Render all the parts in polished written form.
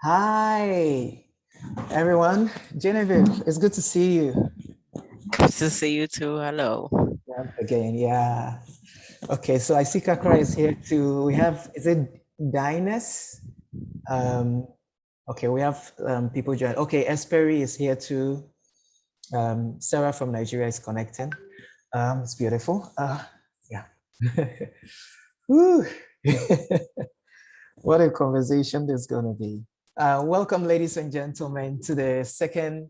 Hi, everyone. Genevieve, it's good to see you. Good to see you too. Hello. Again, yeah. Okay, so I see Kakra is here too. We have, is it Dinus? Um, okay, we have people join. Okay, Esperi is here too. Sarah from Nigeria is connecting. It's beautiful. Yeah. Woo. What a conversation there's going to be. Welcome, ladies and gentlemen, to the second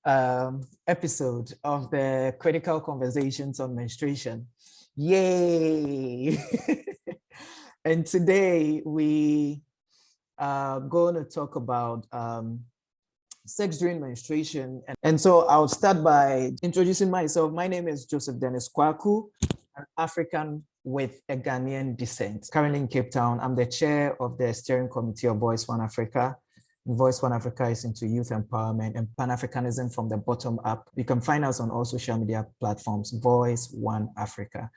episode of the Critical Conversations on Menstruation. Yay! And today we are going to talk about sex during menstruation. And so I'll start by introducing myself. My name is Joseph Dennis Kwaku, an African with a Ghanaian descent. Currently in Cape Town, I'm the chair of the steering committee of Voice1Africa. Voice1Africa is into youth empowerment and Pan-Africanism from the bottom up. You can find us on all social media platforms, Voice1Africa.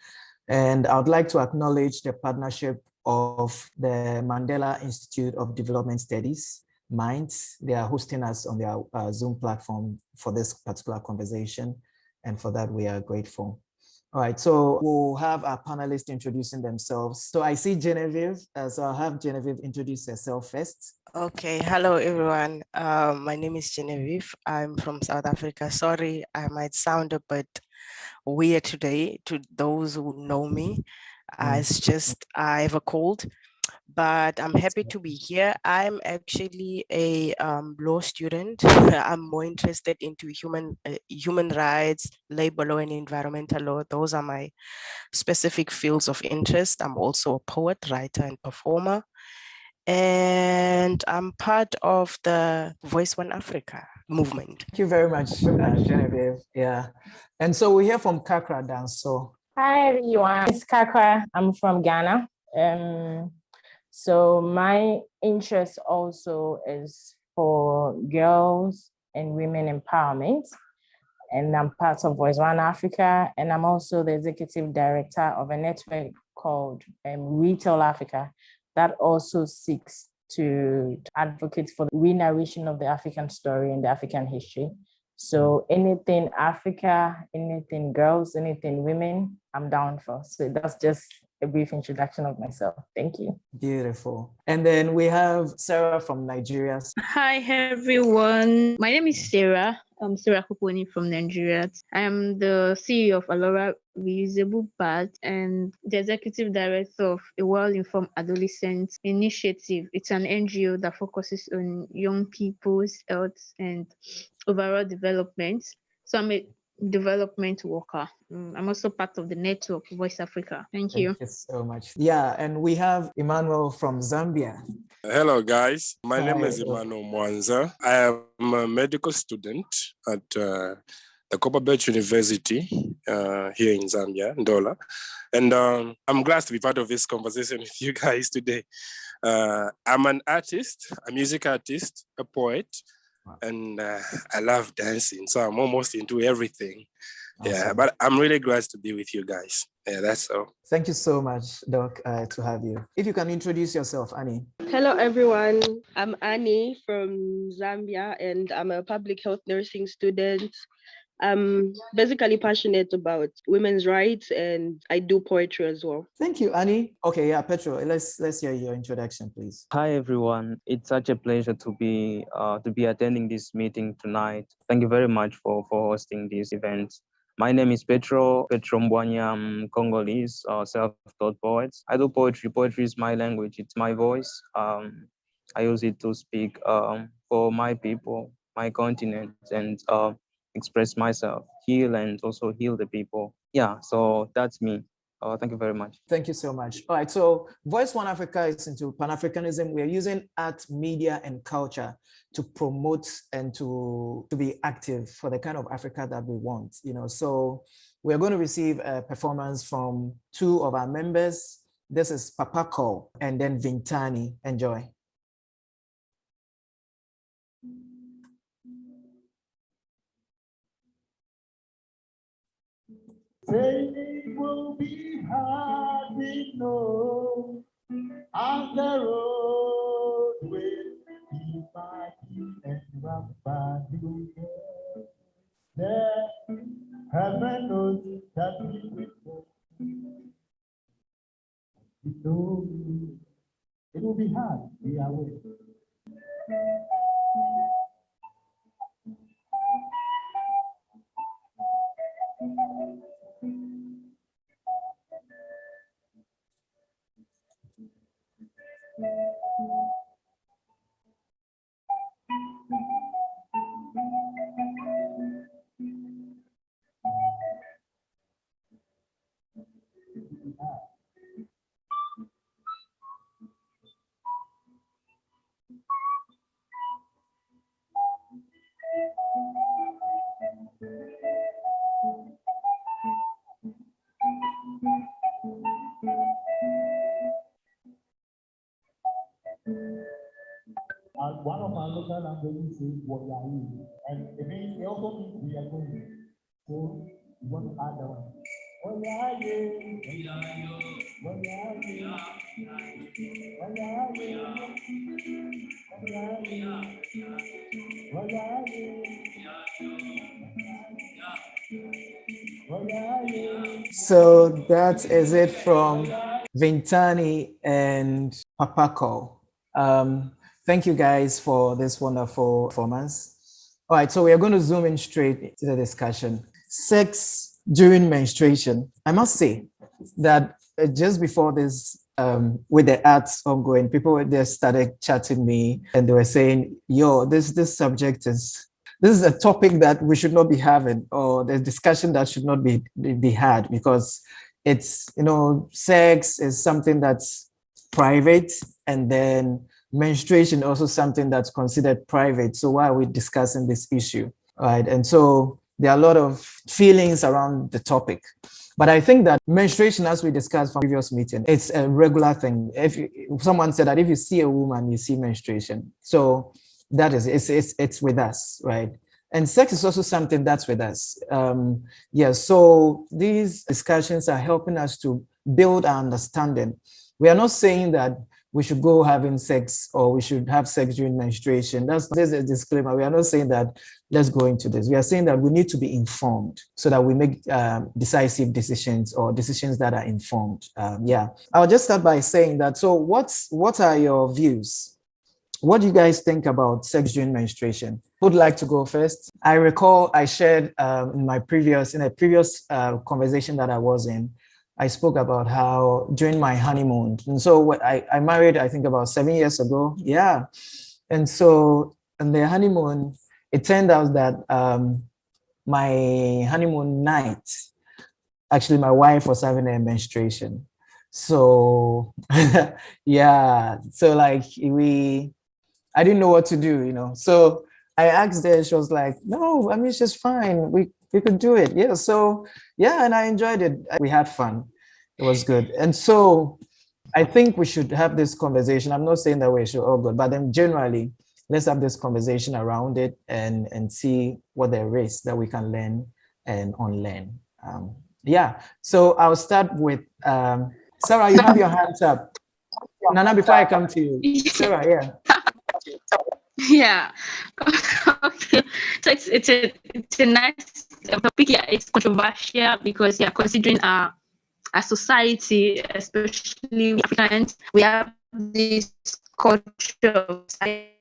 And I would like to acknowledge the partnership of the Mandela Institute of Development Studies, Minds. They are hosting us on their Zoom platform for this particular conversation. And for that, we are grateful. All right, so we'll have our panelists introducing themselves. So I see Genevieve, so I'll have Genevieve introduce herself first. Okay, hello everyone. My name is Genevieve. I'm from South Africa. Sorry, I might sound a bit weird today to those who know me. It's just I have a cold, but I'm happy to be here. I'm actually a law student. I'm more interested into human rights, labor law, and environmental law. Those are my specific fields of interest. I'm also a poet, writer, and performer. And I'm part of the Voice1Africa movement. Thank you very much, Genevieve. Yeah. And so we hear from Kakra Dance. So hi everyone, it's Kakra. I'm from Ghana. So my interest also is for girls and women empowerment. And I'm part of Voice1Africa, and I'm also the executive director of a network called Retail Africa that also seeks to advocate for the re-narration of the African story and the African history. So anything Africa, anything girls, anything women, I'm down for. So that's just a brief introduction of myself. Thank you. Beautiful. And then we have Sarah from Nigeria. Hi, everyone. My name is Sarah. I'm Sarah Kuponi from Nigeria. I am the CEO of Alora Reusable Pads and the executive director of a Well-Informed Adolescent Initiative. It's an NGO that focuses on young people's health and overall development. So I'm a development worker. I'm also part of the network Voice Africa. Thank you. Thank you so much. Yeah, and we have Emmanuel from Zambia. Hello, guys. My name is Emmanuel Mwanza. I am a medical student at the Copperbelt University here in Zambia, Ndola. And I'm glad to be part of this conversation with you guys today. I'm an artist, a music artist, a poet, and I love dancing. So I'm almost into everything. Awesome. Yeah, but I'm really glad to be with you guys. Yeah, that's all. Thank you so much, Doc, to have you. If you can introduce yourself, Annie. Hello, everyone. I'm Annie from Zambia, and I'm a public health nursing student. I'm basically passionate about women's rights, and I do poetry as well. Thank you, Annie. Okay, yeah, Petro, let's hear your introduction, please. Hi, everyone. It's such a pleasure to be attending this meeting tonight. Thank you very much for hosting this event. My name is Petro Mbwanya. I'm Congolese, self-taught poet. I do poetry. Poetry is my language. It's my voice. I use it to speak for my people, my continent, and express myself, heal, and also heal the people. Yeah, so that's me. Thank you very much. Thank you so much. All right, so Voice1Africa is into Pan-Africanism. We are using art, media, and culture to promote and to be active for the kind of Africa that we want. So we're going to receive a performance from two of our members. This is Papako and then Vintani. Enjoy. It will be hard, we know, and the road will be It will be hard. We are aware. And one of our local languages says what are you? And it means it also means we are going. So we want to add that one. What are you? What are you? What are you? What are you? What are you? What are you? So that is it from Vintani and Papako. Thank you guys for this wonderful performance. All right, so we are going to zoom in straight into the discussion. Sex during menstruation. I must say that just before this, with the ads ongoing, people were there started chatting me and they were saying, yo, this subject is, this is a topic that we should not be having, or the discussion that should not be had, because it's, you know, sex is something that's private, and then menstruation also something that's considered private. So why are we discussing this issue, right? And so there are a lot of feelings around the topic. But I think that menstruation, as we discussed from previous meeting, it's a regular thing. If someone said that if you see a woman, you see menstruation. So that is, it's with us, right? And sex is also something that's with us. Yeah, so these discussions are helping us to build our understanding. We are not saying that we should go having sex or we should have sex during menstruation. There's a disclaimer. We are not saying that let's go into this. We are saying that we need to be informed so that we make decisive decisions, or decisions that are informed. Yeah, I'll just start by saying that. So what are your views? What do you guys think about sex during menstruation? Who would like to go first? I recall I shared in a previous conversation that I was in, I spoke about how during my honeymoon, and so I married, I think about 7 years ago. Yeah. And so on the honeymoon, it turned out that my honeymoon night, actually my wife was having a menstruation. So yeah, so like I didn't know what to do, you know. So I asked her, she was like, no, I mean, it's just fine. We could do it. Yeah. So yeah, and I enjoyed it. We had fun. It was good. And so I think we should have this conversation. I'm not saying that we should all go, but then generally, let's have this conversation around it and see what there is that we can learn and unlearn. Yeah. So I'll start with Sarah. You have your hands up. Nana, before I come to you, Sarah. Yeah. Yeah. Okay. So it's a nice topic. Yeah, it's controversial because considering our society, especially Africans, we have this culture of science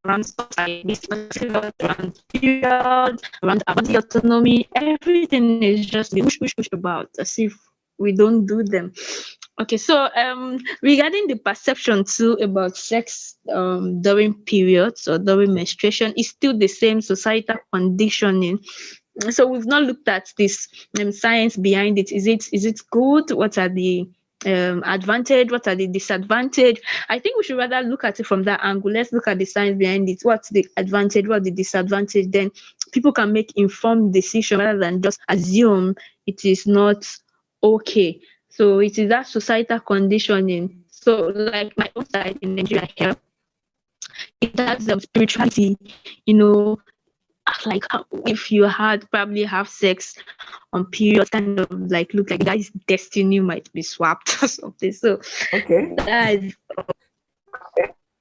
around stuff like this, around period, around body autonomy. Everything is just push about as if we don't do them. Okay, so regarding the perception too about sex during periods or during menstruation, is still the same societal conditioning. So we've not looked at this science behind it. Is it good? What are the advantage? What are the disadvantage? I think we should rather look at it from that angle. Let's look at the science behind it. What's the advantage? What's the disadvantage? Then people can make informed decision rather than just assume it is not okay. So it is that societal conditioning. So like my own side in Nigeria here, it has spirituality, you know, like if you had probably have sex on period, kind of like look like the guy's destiny might be swapped or something. So Okay. that is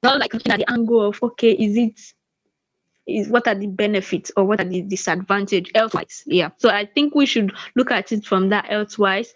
not like looking at the angle of okay, is what are the benefits or what are the disadvantage health wise. Yeah, so I think we should look at it from that health wise,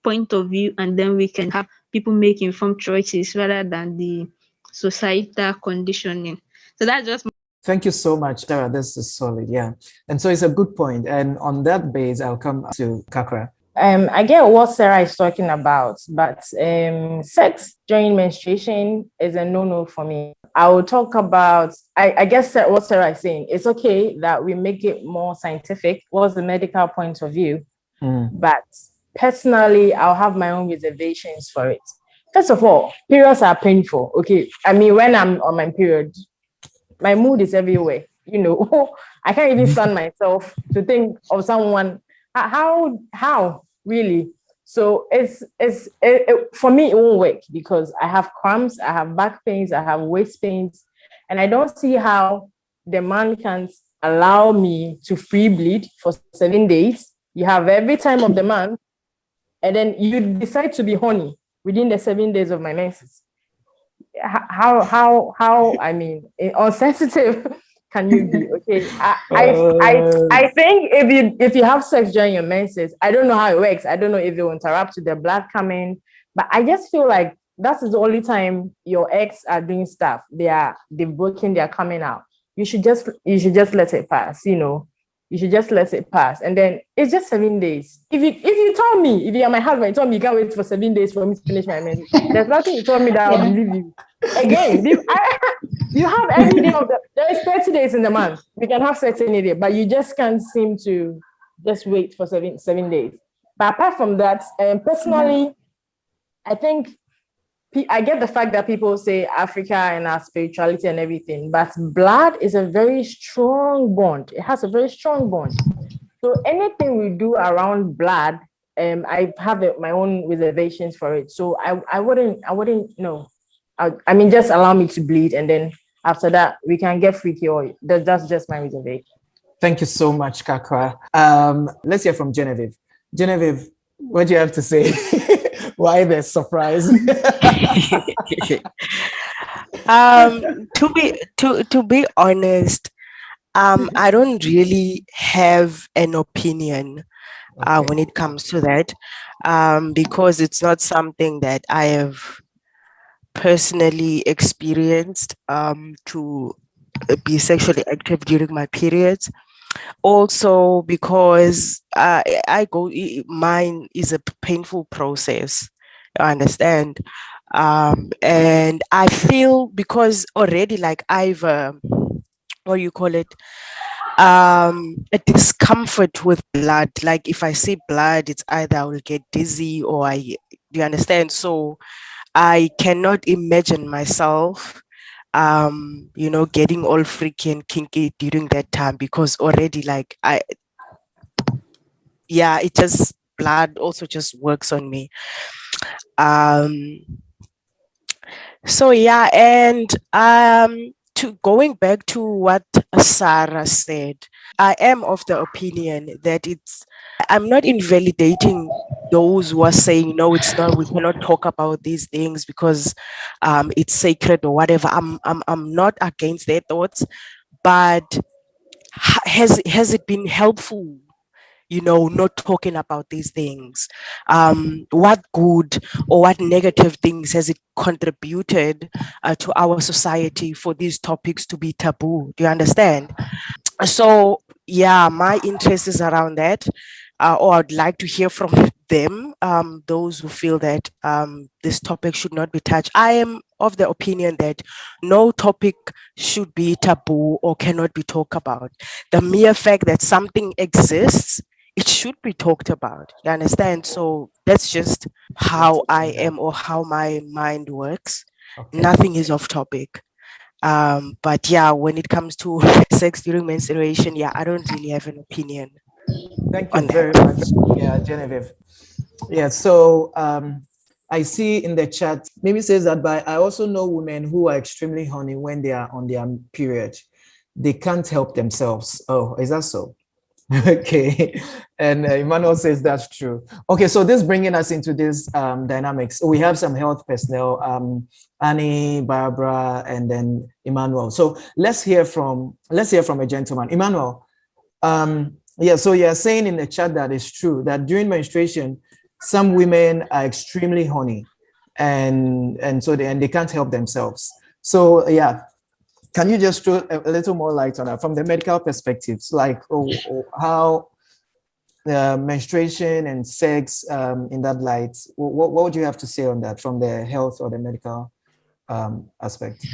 point of view, and then we can have people make informed choices rather than the societal conditioning. So that's just. Thank you so much, Sarah. This is solid, yeah. And so it's a good point. And on that base, I'll come to Kakra. I get what Sarah is talking about, but sex during menstruation is a no-no for me. I will talk about, I guess what Sarah is saying. It's okay that we make it more scientific. What's the medical point of view? But personally, I'll have my own reservations for it. First of all, periods are painful. Okay, I mean, when I'm on my period, my mood is everywhere. You know, I can't even stand myself to think of someone. How really? So for me, it won't work because I have cramps, I have back pains, I have waist pains, and I don't see how the man can allow me to free bleed for 7 days. You have every time of the month, and then you decide to be horny within the 7 days of my menses. How I mean, insensitive can you be? Okay, I think if you have sex during your menses, I don't know how it works. I don't know if it will interrupt with the blood coming, but I just feel like that is the only time your eggs are doing stuff. They've broken, they're coming out. You should just let it pass. You know, you should just let it pass, and then it's just 7 days. If you told me, if you are my husband, you told me you can't wait for 7 days for me to finish my menses, there's nothing you told me that I'll believe you. Again, you have any day of there is 30 days in the month. We can have sex any day, but you just can't seem to just wait for 7 days. But apart from that, personally, I think I get the fact that people say Africa and our spirituality and everything, but blood is a very strong bond. It has a very strong bond. So anything we do around blood, I have my own reservations for it. So I wouldn't know. I mean, just allow me to bleed, and then after that, we can get freaky. Or that's just my reservation. Thank you so much, Kakra. Let's hear from Genevieve. Genevieve, what do you have to say? Why the surprise? To be honest, I don't really have an opinion when it comes to that, because it's not something that I have personally experienced to be sexually active during my periods. Also because mine is a painful process, I understand, and I feel because already like I've what do you call it, a discomfort with blood. Like if I see blood, it's either I will get dizzy or do you understand? So I cannot imagine myself getting all freaky and kinky during that time, because already like it just, blood also just works on me. So yeah, and to going back to what Sarah said, I am of the opinion that I'm not invalidating those who are saying, no, it's not, we cannot talk about these things because it's sacred or whatever. I'm not against their thoughts, but has it been helpful, not talking about these things? What good or what negative things has it contributed to our society for these topics to be taboo? Do you understand? So yeah, my interest is around that, or I'd like to hear from them, those who feel that this topic should not be touched. I am of the opinion that no topic should be taboo or cannot be talked about. The mere fact that something exists, it should be talked about. You understand? So that's just how I am, or how my mind works. Nothing is off topic. But yeah, when it comes to sex during menstruation, I don't really have an opinion. Thank you very much. Yeah, Genevieve. Yeah, so I see in the chat, Mimi says that, but I also know women who are extremely horny when they are on their period. They can't help themselves. Oh, is that so? Okay. And Emmanuel says that's true. Okay, so this bringing us into this dynamics. We have some health personnel, Annie, Barbara, and then Emmanuel. So let's hear from a gentleman. Emmanuel, so you're saying in the chat that it's true that during menstruation, some women are extremely horny, and so they can't help themselves. So yeah, can you just throw a little more light on that from the medical perspectives, like how menstruation and sex in that light? What would you have to say on that from the health or the medical aspect?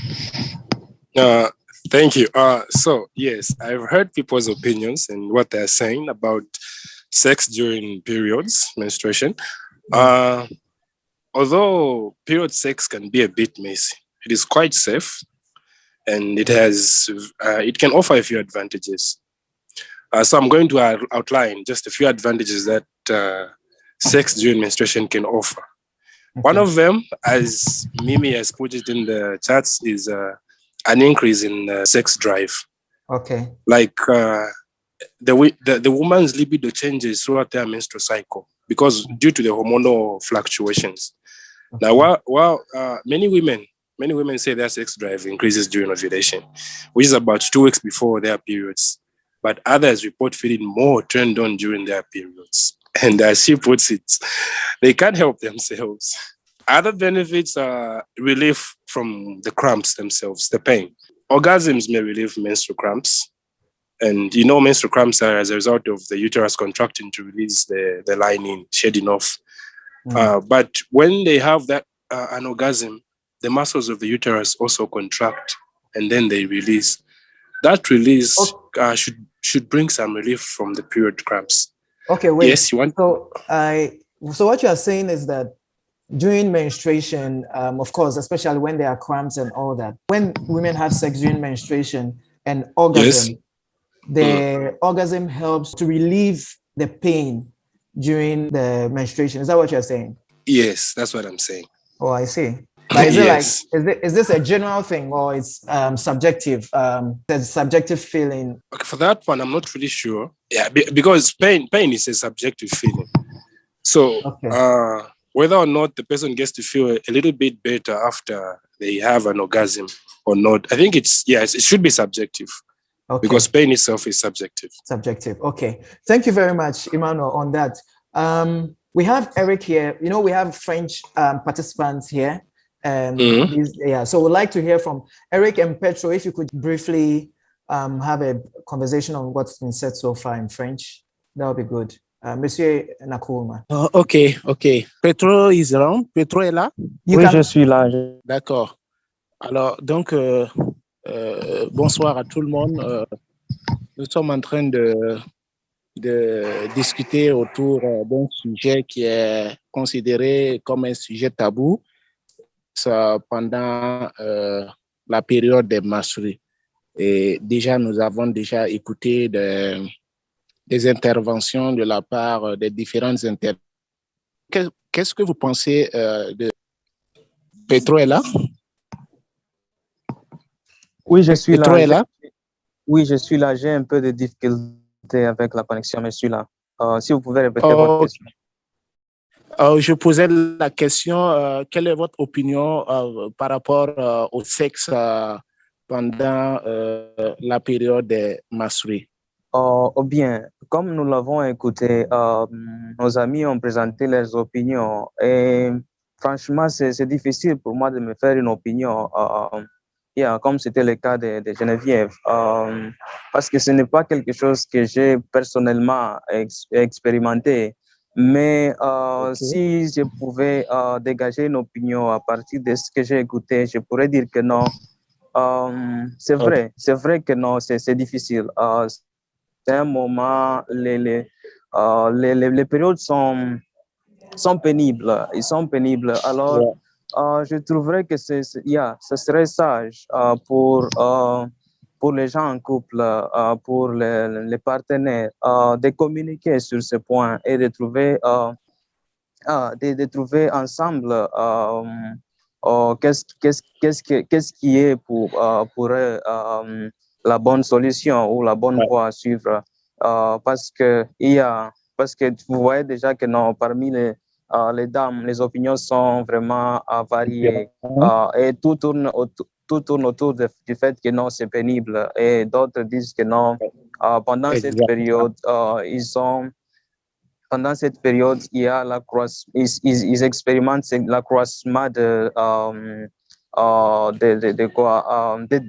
Thank you. So yes, I've heard people's opinions and what they're saying about sex during periods, menstruation. Although period sex can be a bit messy, it is quite safe, and it can offer a few advantages. So I'm going to outline just a few advantages that sex during menstruation can offer. One of them, as Mimi has put it in the chats, is an increase in sex drive. Okay. Like the woman's libido changes throughout their menstrual cycle because due to the hormonal fluctuations. Okay. Now, while many women say their sex drive increases during ovulation, which is about 2 weeks before their periods, but others report feeling more turned on during their periods. And as she puts it, they can't help themselves. Other benefits are relief from the cramps themselves, the pain. Orgasms may relieve menstrual cramps. And menstrual cramps are as a result of the uterus contracting to release the lining, shedding off. But when they have an orgasm, the muscles of the uterus also contract and then they release. That release should bring some relief from the period cramps. Okay, wait. Yes, you want? So what you are saying is that during menstruation, of course, especially when there are cramps and all that, when women have sex during menstruation and orgasm, yes, the orgasm helps to relieve the pain during the menstruation. Is that what you're saying? Yes, that's what I'm saying. Oh, I see. But is yes. It like, is this a general thing or it's subjective? There's a subjective feeling. Okay, for that one, I'm not really sure. Yeah, because pain is a subjective feeling. So whether or not the person gets to feel a little bit better after they have an orgasm or not, I think it should be subjective. Okay. Because pain itself is subjective. Subjective. Okay. Thank you very much, Emmanuel, on that. We have Eric here. We have French participants here. So we'd like to hear from Eric and Petro. If you could briefly have a conversation on what's been said so far in French, that would be good. Monsieur Nakouma. Ok. Petro is around. Petro est là? Oui, je suis là. D'accord. Alors, donc, bonsoir à tout le monde. Nous sommes en train de discuter autour d'un sujet qui est considéré comme un sujet tabou pendant la période des menstrues. Et déjà, nous avons déjà écouté des interventions de la part des différentes interventions. Qu'est-ce que vous pensez de Petro est là? Oui, je suis Petro là. Est là? Oui, je suis là. J'ai un peu de difficulté avec la connexion, mais je suis là. Si vous pouvez répéter votre question. Je posais la question, quelle est votre opinion par rapport au sexe pendant la période des menstrues? Bien, comme nous l'avons écouté, nos amis ont présenté leurs opinions et franchement, c'est difficile pour moi de me faire une opinion, comme c'était le cas de Geneviève, parce que ce n'est pas quelque chose que j'ai personnellement expérimenté. Mais si je pouvais dégager une opinion à partir de ce que j'ai écouté, je pourrais dire que non. C'est vrai que non, c'est difficile. C'est un moment, les périodes sont pénibles. Ils sont pénibles. Alors, je trouverais que ce serait sage pour les gens en couple, pour les partenaires, de communiquer sur ce point et de trouver ensemble qu'est-ce qui est pour eux la bonne solution ou la bonne voie à suivre. Parce que vous voyez déjà que non, parmi les dames, les opinions sont vraiment variées et tout tourne autour du fait que non, c'est pénible. Et d'autres disent que non, pendant cette période, ils ont pendant cette période, il y a ils expérimentent l'accroissement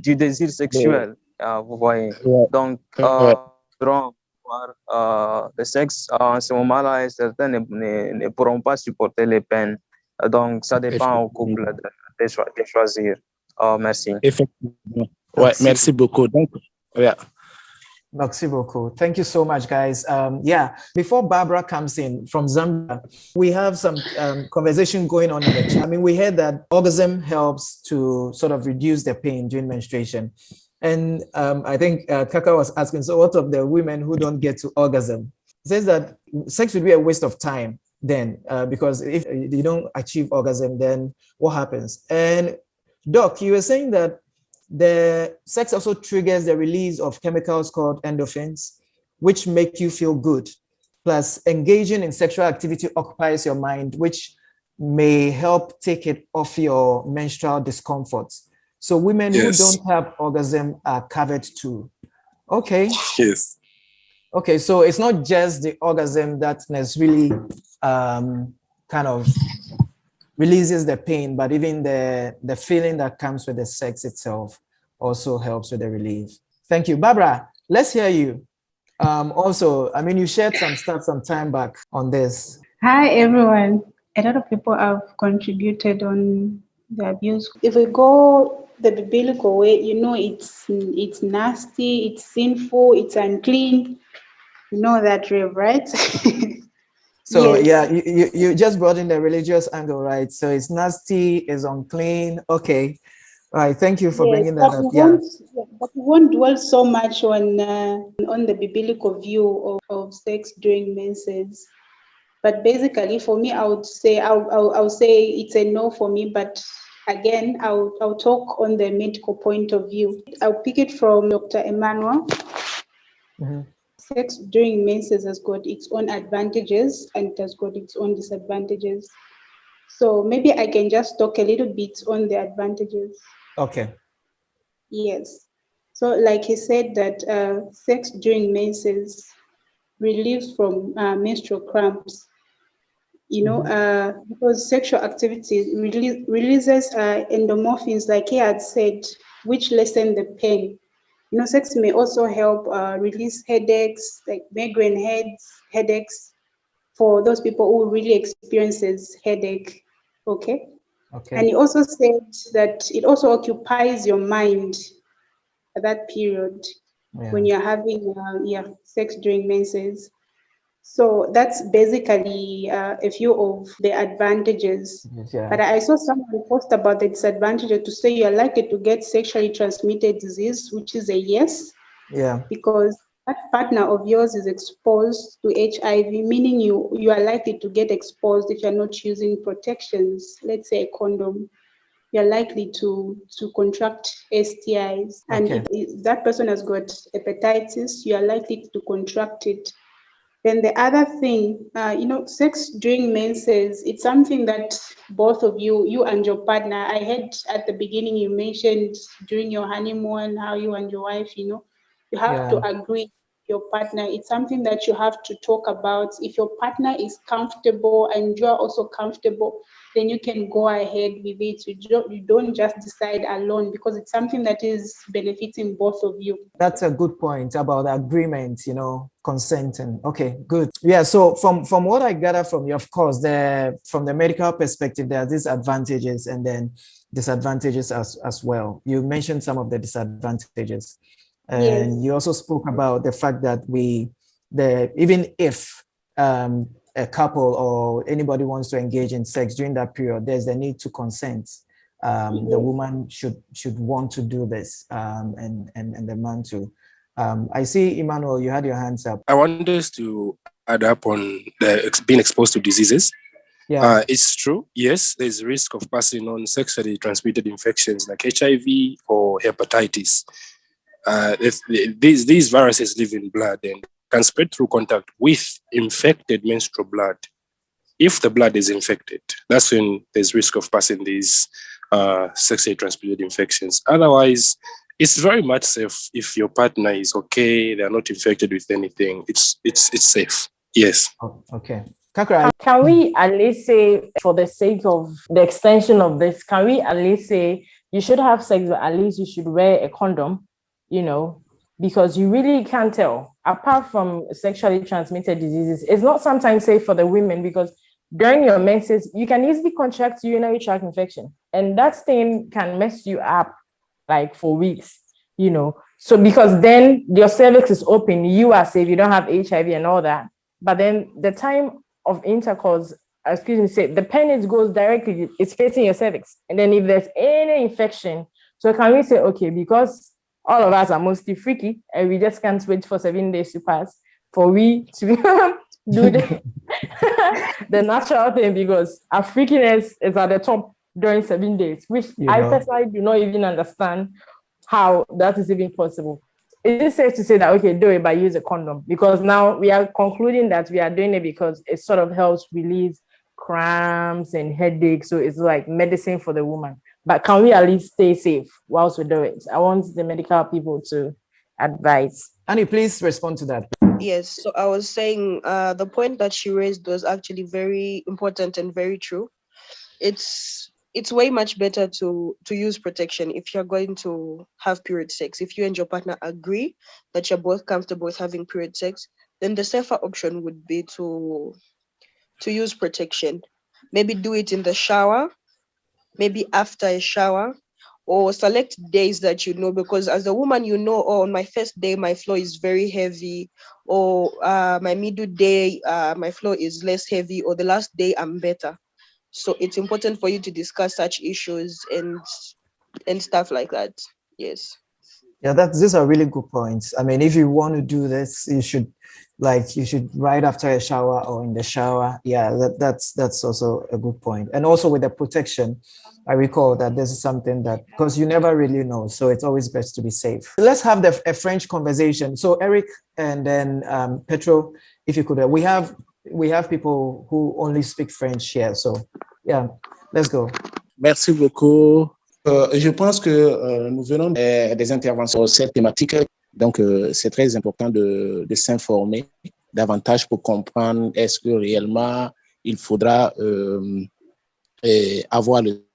du désir sexuel, vous voyez. Ouais. Donc, Ouais. le sexe, en ce moment-là, certains ne pourront pas supporter les peines. Donc, ça dépend au couple de choisir. Merci. Effectivement. Ouais, merci beaucoup. Donc, yeah. Merci beaucoup. Thank you so much, guys. Yeah, before Barbara comes in from Zambia, we have some conversation going on in the chat. I mean, we heard that orgasm helps to sort of reduce the pain during menstruation. And I think Kaka was asking, so what of the women who don't get to orgasm? It says that sex would be a waste of time then, because if you don't achieve orgasm, then what happens? And Doc, you were saying that the sex also triggers the release of chemicals called endorphins, which make you feel good. Plus, engaging in sexual activity occupies your mind, which may help take it off your menstrual discomfort. So women who don't have orgasm are covered too. Okay. Yes. Okay, so it's not just the orgasm that necessarily kind of releases the pain, but even the feeling that comes with the sex itself also helps with the relief. Thank you. Barbara, let's hear you. Also, I mean, you shared some stuff some time back on this. Hi, everyone. A lot of people have contributed on the abuse. If we go the biblical way, you know, it's nasty, it's sinful, it's unclean. You know that, Rev, right? So yes. yeah, you just brought in the religious angle, right? So it's nasty, it's unclean. Okay. All right. Thank you for bringing that up. Yeah. But we won't dwell so much on the biblical view of sex during menses. But basically, for me, I would say I'll say it's a no for me. But again, I'll talk on the medical point of view. I'll pick it from Dr. Emmanuel. Mm-hmm. Sex during menses has got its own advantages and it has got its own disadvantages. So maybe I can just talk a little bit on the advantages. Okay. Yes. So like he said that sex during menses relieves from menstrual cramps. You know, because sexual activity releases endorphins, like he had said, which lessen the pain. You know, sex may also help release headaches, like migraine headaches, for those people who really experiences headache. Okay. Okay. And he also said that it also occupies your mind at that period when you're having sex during menses. So that's basically a few of the advantages. Yeah. But I saw someone post about the disadvantages to say you're likely to get sexually transmitted disease, which is a yes. Yeah. Because that partner of yours is exposed to HIV, meaning you are likely to get exposed if you're not using protections, let's say a condom. You're likely to contract STIs. And if that person has got hepatitis, you are likely to contract it. Then the other thing, you know, sex during menses, it's something that both of you and your partner, I heard at the beginning you mentioned during your honeymoon, how you and your wife, you know, you have to agree with your partner. It's something that you have to talk about. If your partner is comfortable and you are also comfortable, then you can go ahead with it. You don't just decide alone, because it's something that is benefiting both of you. That's a good point about agreement, you know, consenting. Okay, good. Yeah, so from what I gather from you, of course, from the medical perspective, there are these advantages and then disadvantages as well. You mentioned some of the disadvantages. And you also spoke about the fact that even if a couple or anybody wants to engage in sex during that period, there's the need to consent. The woman should want to do this, and the man too. I see, Emmanuel, you had your hands up. I want us to add up on being exposed to diseases. Yeah. It's true. Yes, there's risk of passing on sexually transmitted infections like HIV or hepatitis. These viruses live in blood and can spread through contact with infected menstrual blood. If the blood is infected, that's when there's risk of passing these sexually transmitted infections. Otherwise, it's very much safe if your partner is okay, they're not infected with anything. It's safe. Yes. Oh, okay. Kakra, can we at least say, for the sake of the extension of this, can we at least say you should have sex, but at least you should wear a condom, because you really can't tell. Apart from sexually transmitted diseases, it's not sometimes safe for the women because during your menses, you can easily contract urinary tract infection, and that thing can mess you up like for weeks, So because then your cervix is open, you are safe, you don't have HIV and all that. But then the time of intercourse, the penis goes directly, it's facing your cervix. And then if there's any infection, so can we say, okay, because all of us are mostly freaky and we just can't wait for 7 days to pass for we to do the natural thing, because our freakiness is at the top during 7 days, which I personally do not even understand how that is even possible. Is it safe to say that, okay, do it, but use a condom? Because now we are concluding that we are doing it because it sort of helps release cramps and headaches. So it's like medicine for the woman. But can we at least stay safe whilst we do it? I want the medical people to advise. Annie, please respond to that. Yes, so I was saying the point that she raised was actually very important and very true. It's way much better to use protection if you're going to have period sex. If you and your partner agree that you're both comfortable with having period sex, then the safer option would be to use protection. Maybe do it in the shower, maybe after a shower, or select days that because as a woman, oh, on my first day, my flow is very heavy, or my middle day, my flow is less heavy, or the last day, I'm better. So it's important for you to discuss such issues and stuff like that. Yes. Yeah, these are really good points. I mean, if you want to do this, you should right after a shower or in the shower. Yeah, that's also a good point. And also with the protection, I recall that this is something that, because you never really know, so it's always best to be safe. Let's have a French conversation. So Eric and then Petro, if you could, we have people who only speak French here. So yeah, let's go. Merci beaucoup. Je pense que nous venons des interventions sur cette thématique. Donc, c'est très important de s'informer davantage pour comprendre est-ce que réellement il faudra avoir le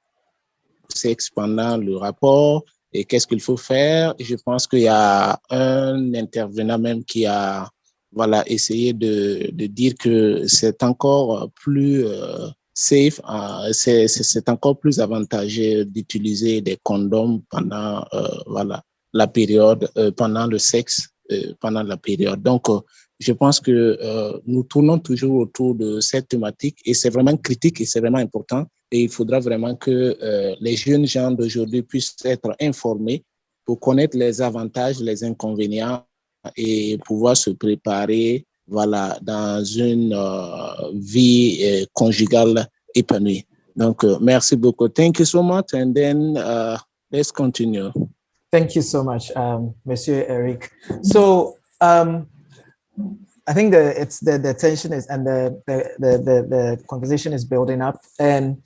sexe pendant le rapport et qu'est-ce qu'il faut faire. Je pense qu'il y a un intervenant même qui a essayé de dire que c'est encore plus safe, c'est encore plus avantageux d'utiliser des condoms pendant la période, pendant le sexe, pendant la période. Donc, je pense que nous tournons toujours autour de cette thématique et c'est vraiment critique et c'est vraiment important. Et il faudra vraiment que les jeunes gens d'aujourd'hui puissent être informés pour connaître les avantages, les inconvénients et pouvoir se préparer dans une vie conjugale épanouie. Donc, merci beaucoup. Thank you so much. And then let's continue. Thank you so much, Monsieur Eric. So I think the tension is and the conversation is building up, and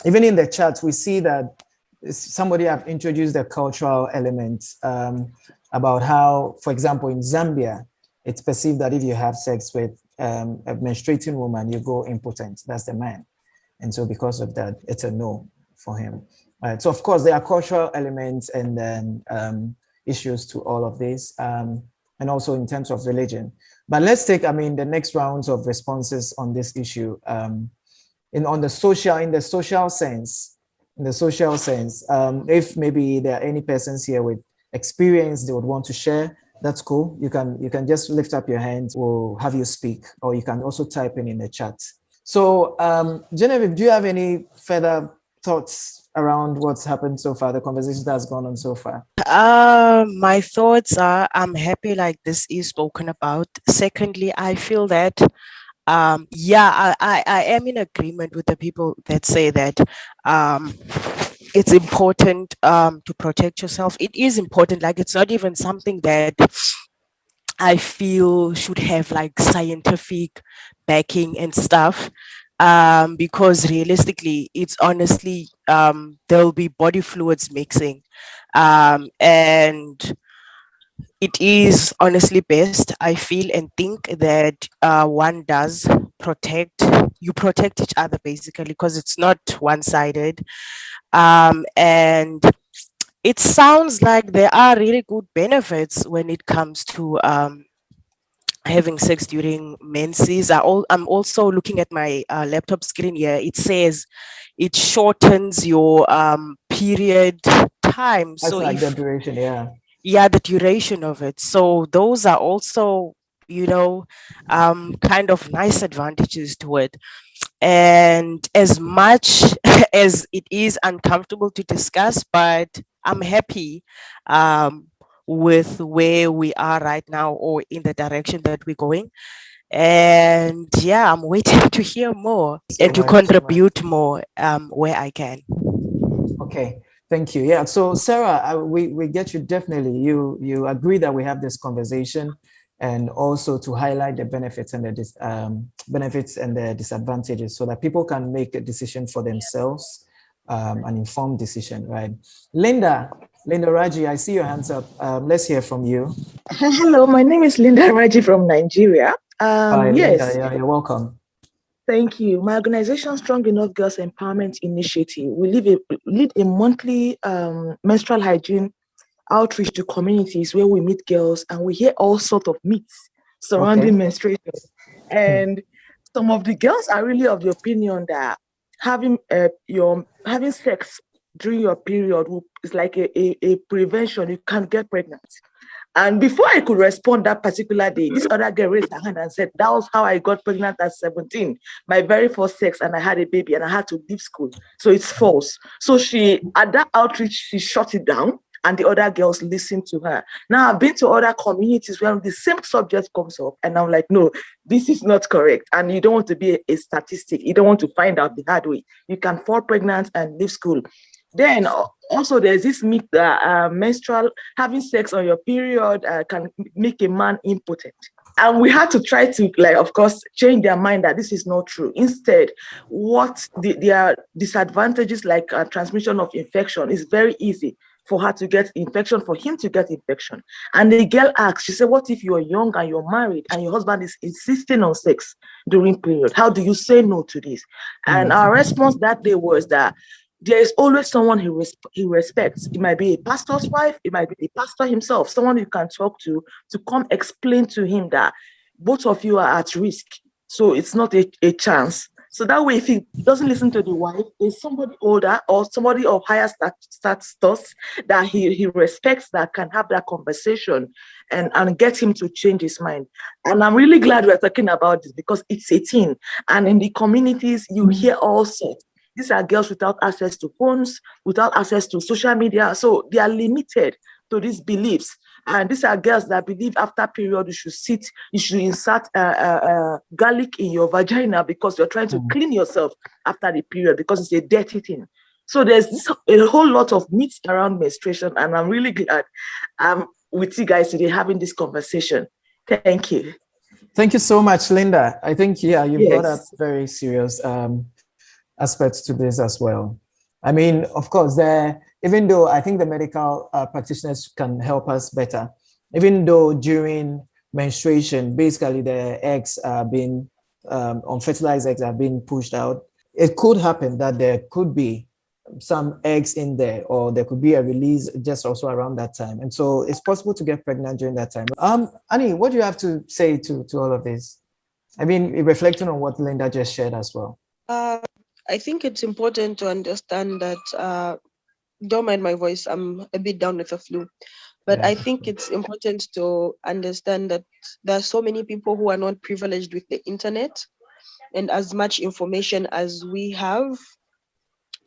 even in the chat we see that somebody have introduced the cultural element about how, for example, in Zambia, it's perceived that if you have sex with a menstruating woman, you go impotent. That's the man, and so because of that, it's a no for him. So of course there are cultural elements and then issues to all of this, and also in terms of religion. But let's take, the next rounds of responses on this issue. In the social sense, if maybe there are any persons here with experience they would want to share, that's cool. You can just lift up your hands. We'll have you speak, or you can also type in the chat. So, Genevieve, do you have any further thoughts around what's happened so far, the conversation that's gone on so far? My thoughts are, I'm happy like this is spoken about. Secondly, I feel that I am in agreement with the people that say that it's important to protect yourself. It is important, like it's not even something that I feel should have like scientific backing and stuff, because realistically, it's honestly, there'll be body fluids mixing, and it is honestly best, I feel and think, that one does you protect each other basically, because it's not one-sided. And it sounds like there are really good benefits when it comes to having sex during menses. I'm also looking at my laptop screen here. It says it shortens your period time. That's So like the if duration, yeah. yeah, the duration of it. So those are also, kind of nice advantages to it. And as much as it is uncomfortable to discuss, but I'm happy um, with where we are right now, or in the direction that we're going. And yeah, I'm waiting to hear more So and to much, so much. contribute more where I can. Okay, thank you. Yeah, so Sarah, we get you definitely. You agree that we have this conversation, and also to highlight the benefits and the benefits and the disadvantages, so that people can make a decision for themselves, an informed decision, right? Linda Raji, I see your hands up. Let's hear from you. Hello, my name is Linda Raji from Nigeria. Hi, Linda. Yes, Yeah, you're welcome. thank you. My organization, Strong Enough Girls Empowerment Initiative, we lead a monthly menstrual hygiene outreach to communities where we meet girls and we hear all sorts of myths surrounding menstruation. And some of the girls are really of the opinion that having sex during your period is like a prevention. You can't get pregnant. And before I could respond that particular day, this other girl raised her hand and said, that was how I got pregnant at 17, my very first sex, and I had a baby and I had to leave school. So it's false. So at that outreach, she shut it down and the other girls listened to her. Now I've been to other communities where the same subject comes up and I'm like, no, this is not correct. And you don't want to be a statistic. You don't want to find out the hard way. You can fall pregnant and leave school. Then also there's this myth that having sex on your period can make a man impotent. And we had to try to, of course, change their mind that this is not true. Instead, what their disadvantages, like transmission of infection, is very easy for her to get infection, for him to get infection. And the girl asked, she said, what if you're young and you're married and your husband is insisting on sex during period? How do you say no to this? And our response that day was that there is always someone he respects. It might be a pastor's wife, it might be a pastor himself, someone you can talk to come explain to him that both of you are at risk. So it's not a chance. So that way, if he doesn't listen to the wife, there's somebody older or somebody of higher status that he respects that can have that conversation and get him to change his mind. And I'm really glad we're talking about this because it's 18. And in the communities, you hear all sorts. These are girls without access to phones, without access to social media. So they are limited to these beliefs. And these are girls that believe after period, you should insert garlic in your vagina because you're trying to clean yourself after the period because it's a dirty thing. So there's a whole lot of myths around menstruation. And I'm really glad I'm with you guys today having this conversation. Thank you. Thank you so much, Linda. I think, yeah, you brought up very serious aspects to this as well. I mean, of course, even though I think the medical practitioners can help us better, even though during menstruation, basically the eggs are being, unfertilized eggs are being pushed out, it could happen that there could be some eggs in there, or there could be a release just also around that time. And so it's possible to get pregnant during that time. Annie, what do you have to say to all of this? I mean, reflecting on what Linda just shared as well. I think it's important to understand that, don't mind my voice, I'm a bit down with the flu, but yeah. I think it's important to understand that there are so many people who are not privileged with the internet and as much information as we have,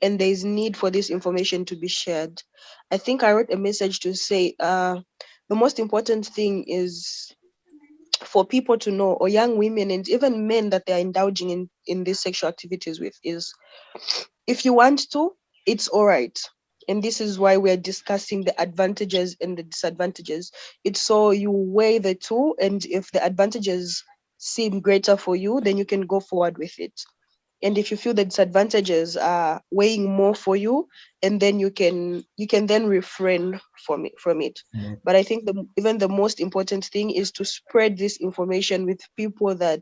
and there's need for this information to be shared. I think I wrote a message to say the most important thing is for people to know, or young women and even men that they're indulging in these sexual activities with, is if you want to, it's all right. And this is why we're discussing the advantages and the disadvantages. It's so you weigh the two, and if the advantages seem greater for you, then you can go forward with it. and if you feel the disadvantages are weighing more for you, and then you can then refrain from it. But I think even the most important thing is to spread this information with people that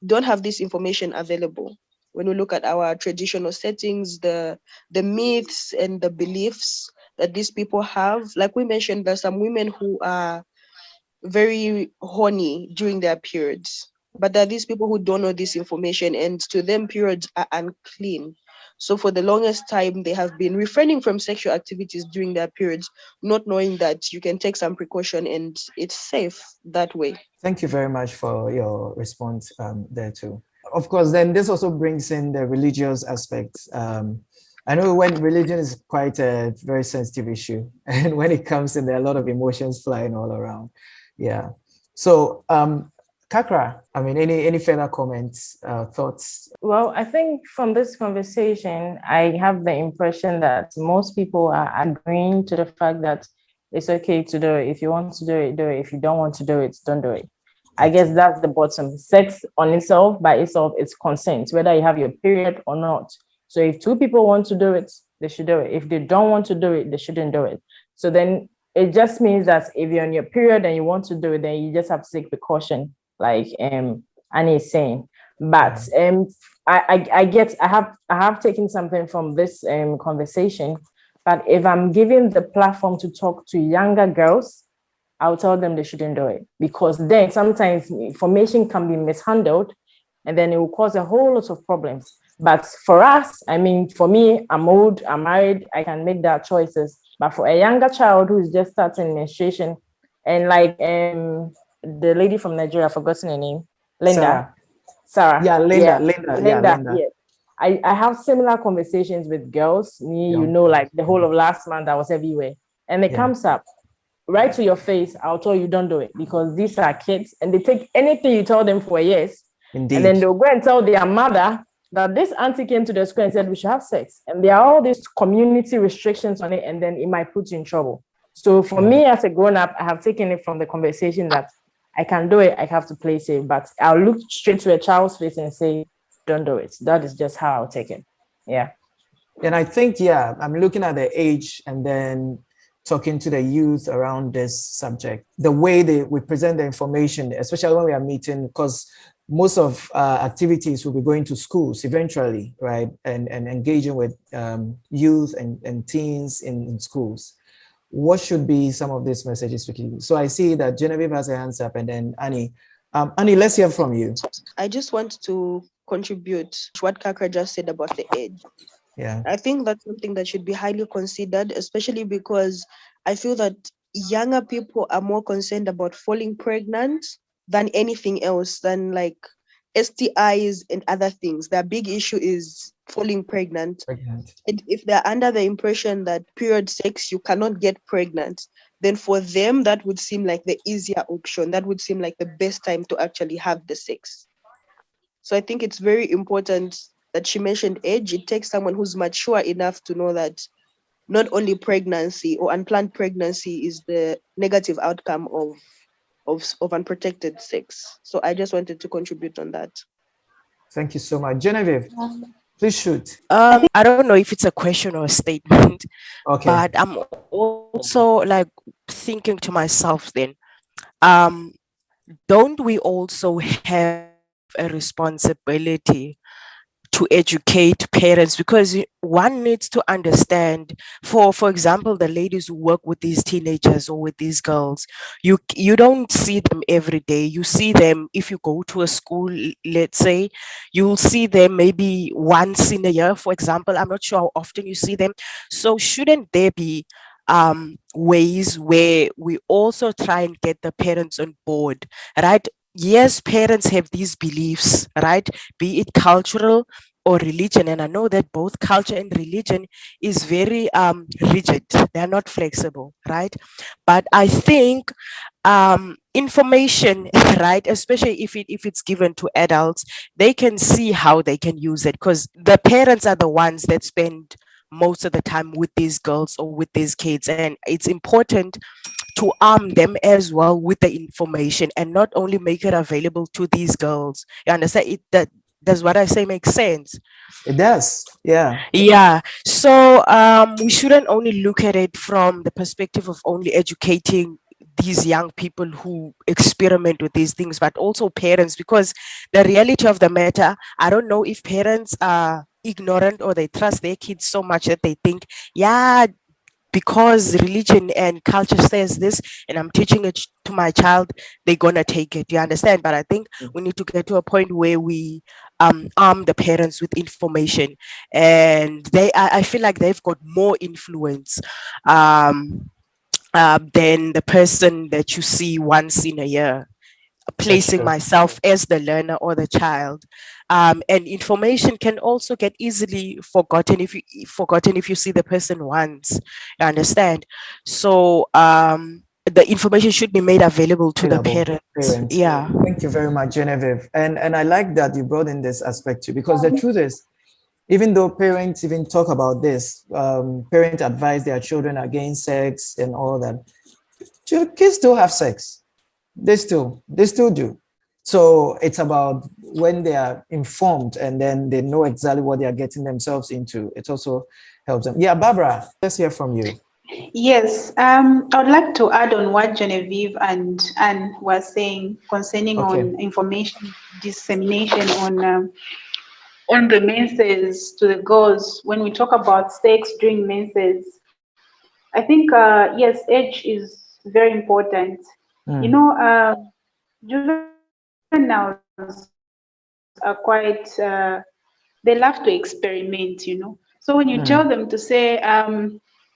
don't have this information available. When we look at our traditional settings, the myths and the beliefs that these people have, like we mentioned, there's some women who are very horny during their periods, but there are these people who don't know this information, and to them periods are unclean. So for the longest time they have been refraining from sexual activities during their periods, not knowing that you can take some precaution and it's safe that way. Thank you very much for your response there too. Of course, then this also brings in the religious aspect. I know when religion is quite a very sensitive issue, and when it comes in, there are a lot of emotions flying all around. Yeah. So, Kakra, I mean, any further comments, thoughts? Well, I think from this conversation, I have the impression that most people are agreeing to the fact that it's okay to do it. If you want to do it, do it. If you don't want to do it, don't do it. I guess that's the bottom. Sex on itself, by itself, it's consent, whether you have your period or not. So if two people want to do it, they should do it. If they don't want to do it, they shouldn't do it. So then it just means that if you're on your period and you want to do it, then you just have to take precaution, like Annie is saying. But I have taken something from this conversation. But if I'm giving the platform to talk to younger girls, I'll tell them they shouldn't do it, because then sometimes information can be mishandled and then it will cause a whole lot of problems. But for us, I mean, for me, I'm old, I'm married, I can make that choices. But for a younger child who is just starting menstruation, and like the lady from Nigeria, I've forgotten her name, Linda. Sarah. Yeah, Linda. Yeah. I have similar conversations with girls. Me, you know, like the whole of last month, I was everywhere. And it comes up right to your face. I'll tell you, don't do it, because these are kids and they take anything you tell them for a yes. Indeed. And then they'll go and tell their mother that this auntie came to the school and said we should have sex. And there are all these community restrictions on it, and then it might put you in trouble. So for me as a grown-up, I have taken it from the conversation that I can do it, I have to play safe, but I'll look straight to a child's face and say, don't do it. That is just how I'll take it. Yeah. And I think, I'm looking at the age and then talking to the youth around this subject, the way we present the information, especially when we are meeting, because most of activities will be going to schools eventually, right? And engaging with youth and teens in schools. What should be some of these messages for you? So I see that Genevieve has a hands up, and then Annie. Annie, let's hear from you. I just want to contribute to what Kakra just said about the age. Yeah. I think that's something that should be highly considered, especially because I feel that younger people are more concerned about falling pregnant than anything else, than like STIs and other things. Their big issue is falling pregnant. And if they're under the impression that period sex, you cannot get pregnant, then for them, that would seem like the easier option. That would seem like the best time to actually have the sex. So I think it's very important that she mentioned age. It takes someone who's mature enough to know that not only pregnancy or unplanned pregnancy is the negative outcome of unprotected sex. So I just wanted to contribute on that. Thank you so much. Genevieve, please shoot. I don't know if it's a question or a statement, but I'm also like thinking to myself then, don't we also have a responsibility to educate parents? Because one needs to understand, for example, the ladies who work with these teenagers or with these girls, you don't see them every day. You see them, if you go to a school, let's say, you'll see them maybe once in a year, for example. I'm not sure how often you see them. So shouldn't there be ways where we also try and get the parents on board, right? Yes, parents have these beliefs, right? Be it cultural or religion. And I know that both culture and religion is very rigid. They're not flexible, right? But I think information, right, especially if it's given to adults, they can see how they can use it, because the parents are the ones that spend most of the time with these girls or with these kids. And it's important to arm them as well with the information, and not only make it available to these girls. You understand? That Does what I say make sense? It does. Yeah. Yeah. So we shouldn't only look at it from the perspective of only educating these young people who experiment with these things, but also parents, because the reality of the matter, I don't know if parents are ignorant or they trust their kids so much that they think, yeah, because religion and culture says this and I'm teaching it to my child, they're gonna take it. You understand? But I think we need to get to a point where we arm the parents with information, and I feel like they've got more influence than the person that you see once in a year. Placing true. myself as the learner or the child, and information can also get easily forgotten if you see the person once. You understand? So the information should be made available to the parents. Yeah. Thank you very much, Genevieve. And I like that you brought in this aspect too, because the truth is, even though parents even talk about this, parents advise their children against sex and all that, kids still have sex. They still do. So it's about when they are informed and then they know exactly what they are getting themselves into. It also helps them. Yeah, Barbara, let's hear from you. Yes, I would like to add on what Genevieve and Anne were saying concerning on information dissemination on the menses to the girls. When we talk about sex during menses, I think yes, age is very important. You know, juveniles are quite they love to experiment, you know. So when you tell them to say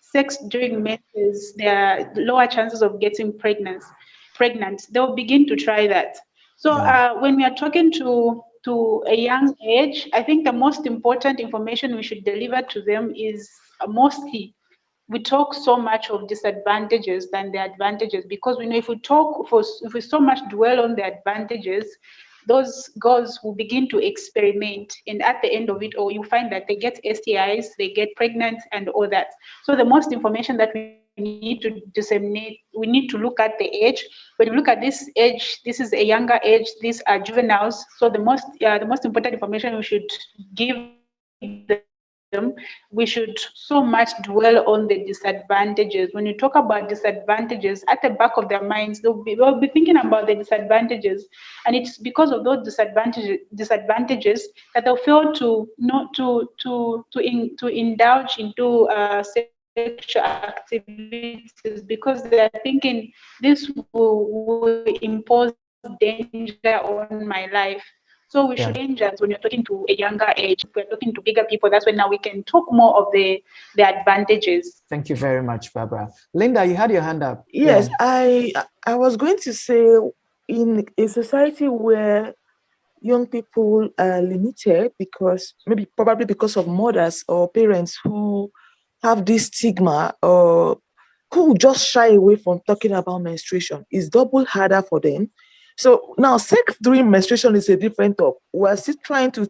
sex during menses, there are lower chances of getting pregnant, they'll begin to try that. So when we are talking to a young age, I think the most important information we should deliver to them is mostly we talk so much of disadvantages than the advantages, because we know if we so much dwell on the advantages, those girls will begin to experiment, and at the end of it all, you find that they get STIs, they get pregnant, and all that. So the most information that we need to disseminate, we need to look at the age. When you look at this age, this is a younger age, these are juveniles. So the most important information we should give them, we should so much dwell on the disadvantages. When you talk about disadvantages, at the back of their minds, they'll be thinking about the disadvantages, and it's because of those disadvantages that they'll fail to not to indulge into sexual activities, because they're thinking this will impose danger on my life. So we should dangers when you're talking to a younger age. If we're talking to bigger people, that's when now we can talk more of the advantages. Thank you very much, Barbara. Linda, you had your hand up. Yes, I was going to say, in a society where young people are limited because probably because of mothers or parents who have this stigma or who just shy away from talking about menstruation, is double harder for them. So now sex during menstruation is a different talk. We're still trying to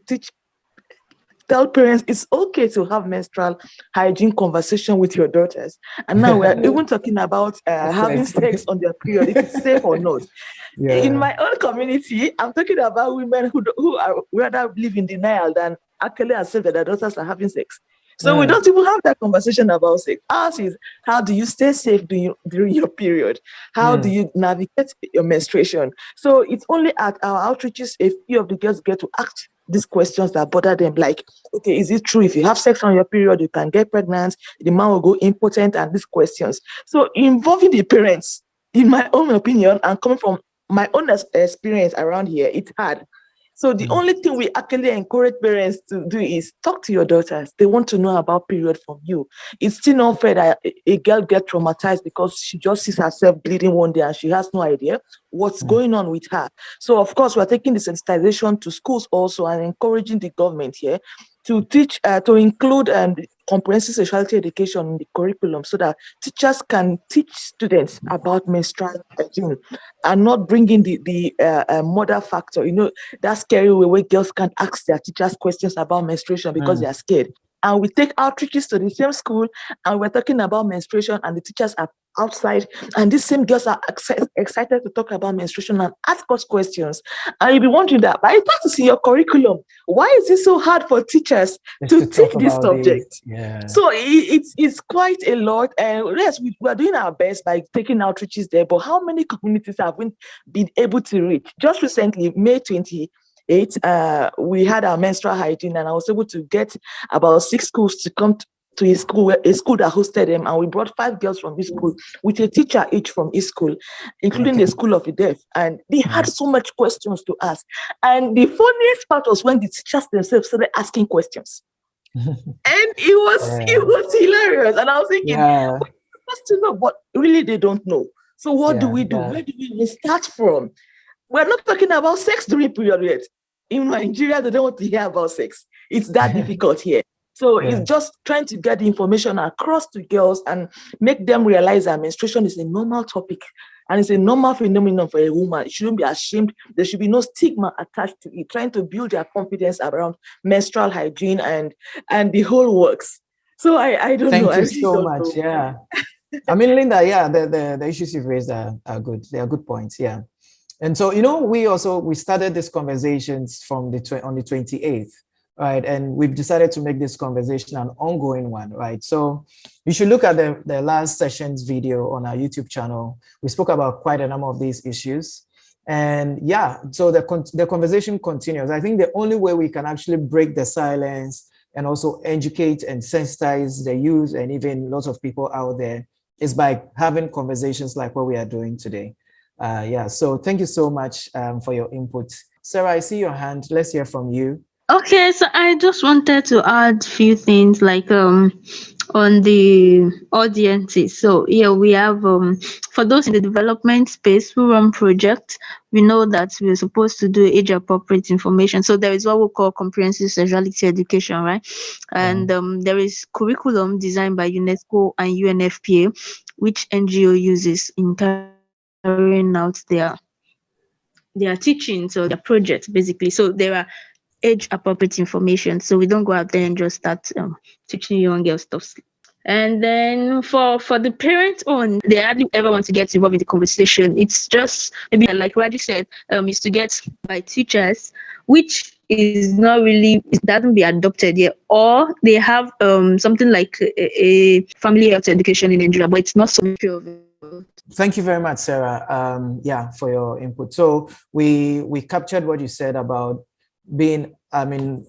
tell parents it's okay to have menstrual hygiene conversation with your daughters. And now we're even talking about having sex on their period, if it's safe or not. In my own community, I'm talking about women who are rather live in denial than actually accept that their daughters are having sex. So we don't even have that conversation about sex. Ours is, how do you stay safe during your period? How do you navigate your menstruation? So it's only at our outreaches a few of the girls get to ask these questions that bother them, like, okay, is it true if you have sex on your period, you can get pregnant, the man will go impotent, and these questions. So involving the parents, in my own opinion, and coming from my own experience around here, it's hard. So the only thing we actually encourage parents to do is talk to your daughters. They want to know about period from you. It's still not fair that a girl gets traumatized because she just sees herself bleeding one day and she has no idea what's going on with her. So of course, we're taking the sensitization to schools also and encouraging the government here to teach, to include comprehensive sexuality education in the curriculum so that teachers can teach students about menstrual hygiene and not bringing the mother factor, that scary way where girls can't ask their teachers questions about menstruation because they are scared. and we take outreaches to the same school, and we're talking about menstruation, and the teachers are outside, and these same girls are excited to talk about menstruation and ask us questions. And you'll be wondering that, but it's not to see your curriculum. Why is it so hard for teachers to teach this subject? Yeah. So it's quite a lot. And yes, we are doing our best by taking outreaches there, but how many communities have we been able to reach? Just recently, May 28th, we had our menstrual hygiene, and I was able to get about 6 schools to come to a school that hosted them, and we brought 5 girls from each school with a teacher each from each school, including the school of the deaf, and they had so much questions to ask. And the funniest part was when the teachers themselves started asking questions. And it was hilarious. And I was thinking, we're supposed to know, but really they don't know. So what do we do? Where do we even start from? We're not talking about sex during period yet. In Nigeria, they don't want to hear about sex. It's that difficult here. So it's just trying to get the information across to girls and make them realize that menstruation is a normal topic and it's a normal phenomenon for a woman. It shouldn't be ashamed. There should be no stigma attached to it. Trying to build their confidence around menstrual hygiene and the whole works. So I don't know. Thank you so much. Yeah. I mean, Linda, the issues you've raised are good. They are good points. Yeah. And so, we started these conversations on the 28th. Right, and we've decided to make this conversation an ongoing one, right? So you should look at the last session's video on our YouTube channel. We spoke about quite a number of these issues, and so the conversation continues. I think the only way we can actually break the silence and also educate and sensitize the youth and even lots of people out there is by having conversations like what we are doing today. So thank you so much for your input. Sarah, I see your hand. Let's hear from you. Okay, so I just wanted to add a few things like on the audiences. So we have for those in the development space who run projects, we know that we're supposed to do age appropriate information. So there is what we call comprehensive sexuality education, right? And there is curriculum designed by UNESCO and UNFPA, which NGO uses in carrying out their teachings or their projects, basically. So there are age appropriate information, so we don't go out there and just start teaching young girls stuff. And then for the parents they hardly ever want to get involved in the conversation. It's just maybe like Raji said, is to get by teachers, which is not really, it doesn't be adopted yet, or they have something like a family health education in Nigeria, but it's not so much of it. Thank you very much, Sarah. For your input. So we captured what you said about being,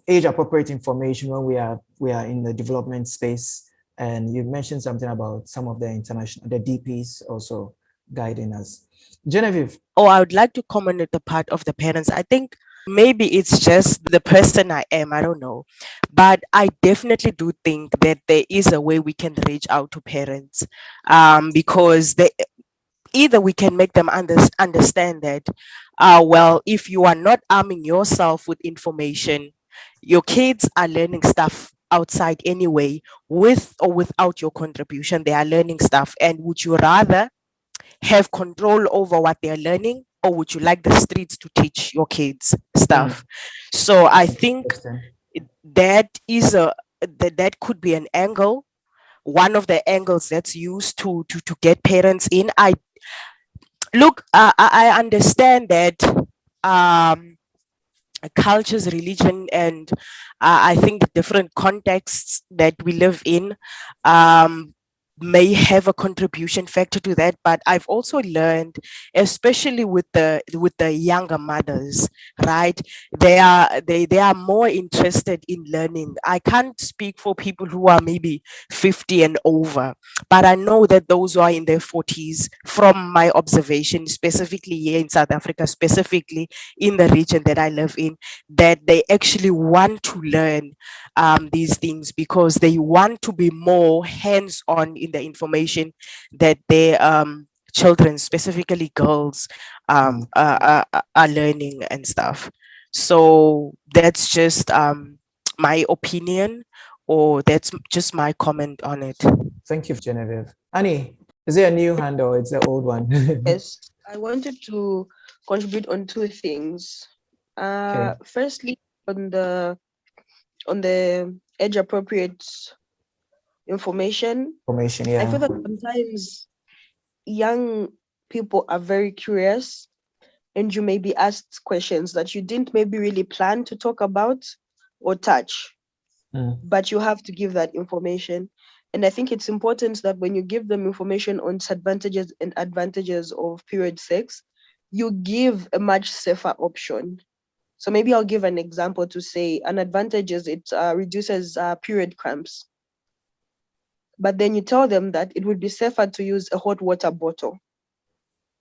age appropriate information when we are in the development space, and you mentioned something about some of the DPs also guiding us. Genevieve. I would like to comment on the part of the parents. I think maybe it's just the person I am, I don't know, but I definitely do think that there is a way we can reach out to parents, because either we can make them understand that, if you are not arming yourself with information, your kids are learning stuff outside anyway, with or without your contribution. They are learning stuff, and would you rather have control over what they're learning, or would you like the streets to teach your kids stuff? So I think that could be an angle, one of the angles that's used to get parents in. I understand that cultures, religion, and I think the different contexts that we live in may have a contribution factor to that, but I've also learned, especially with the younger mothers, right? They are more interested in learning. I can't speak for people who are maybe 50 and over, but I know that those who are in their 40s, from my observation, specifically here in South Africa, specifically in the region that I live in, that they actually want to learn these things because they want to be more hands-on in the information that their children, specifically girls, are learning and stuff. So that's just my opinion, or that's just my comment on it. Thank you, Genevieve. Annie, is there a new hand or it's the old one? Yes, I wanted to contribute on 2 things. Firstly, on the on the age appropriate information. Yeah. I feel that sometimes young people are very curious, and you may be asked questions that you didn't maybe really plan to talk about or touch, but you have to give that information. And I think it's important that when you give them information on disadvantages and advantages of period sex, you give a much safer option. So maybe I'll give an example to say an advantage is it reduces period cramps. But then you tell them that it would be safer to use a hot water bottle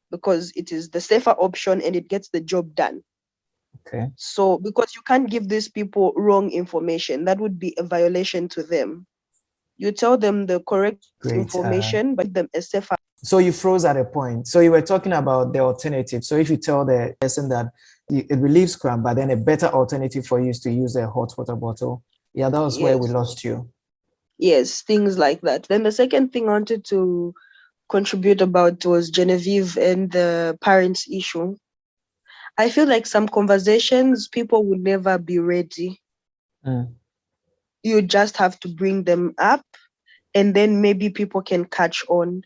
because it is the safer option and it gets the job done. Okay. So because you can't give these people wrong information, that would be a violation to them. You tell them the correct information, but give them a safer. So you froze at a point. So you were talking about the alternative. So if you tell the person that it relieves cramp, but then a better alternative for you is to use a hot water bottle. Yeah, that was where we lost you. Yes, things like that. Then the second thing I wanted to contribute about was Genevieve and the parents issue. I feel like some conversations people would never be ready. You just have to bring them up, and then maybe people can catch on.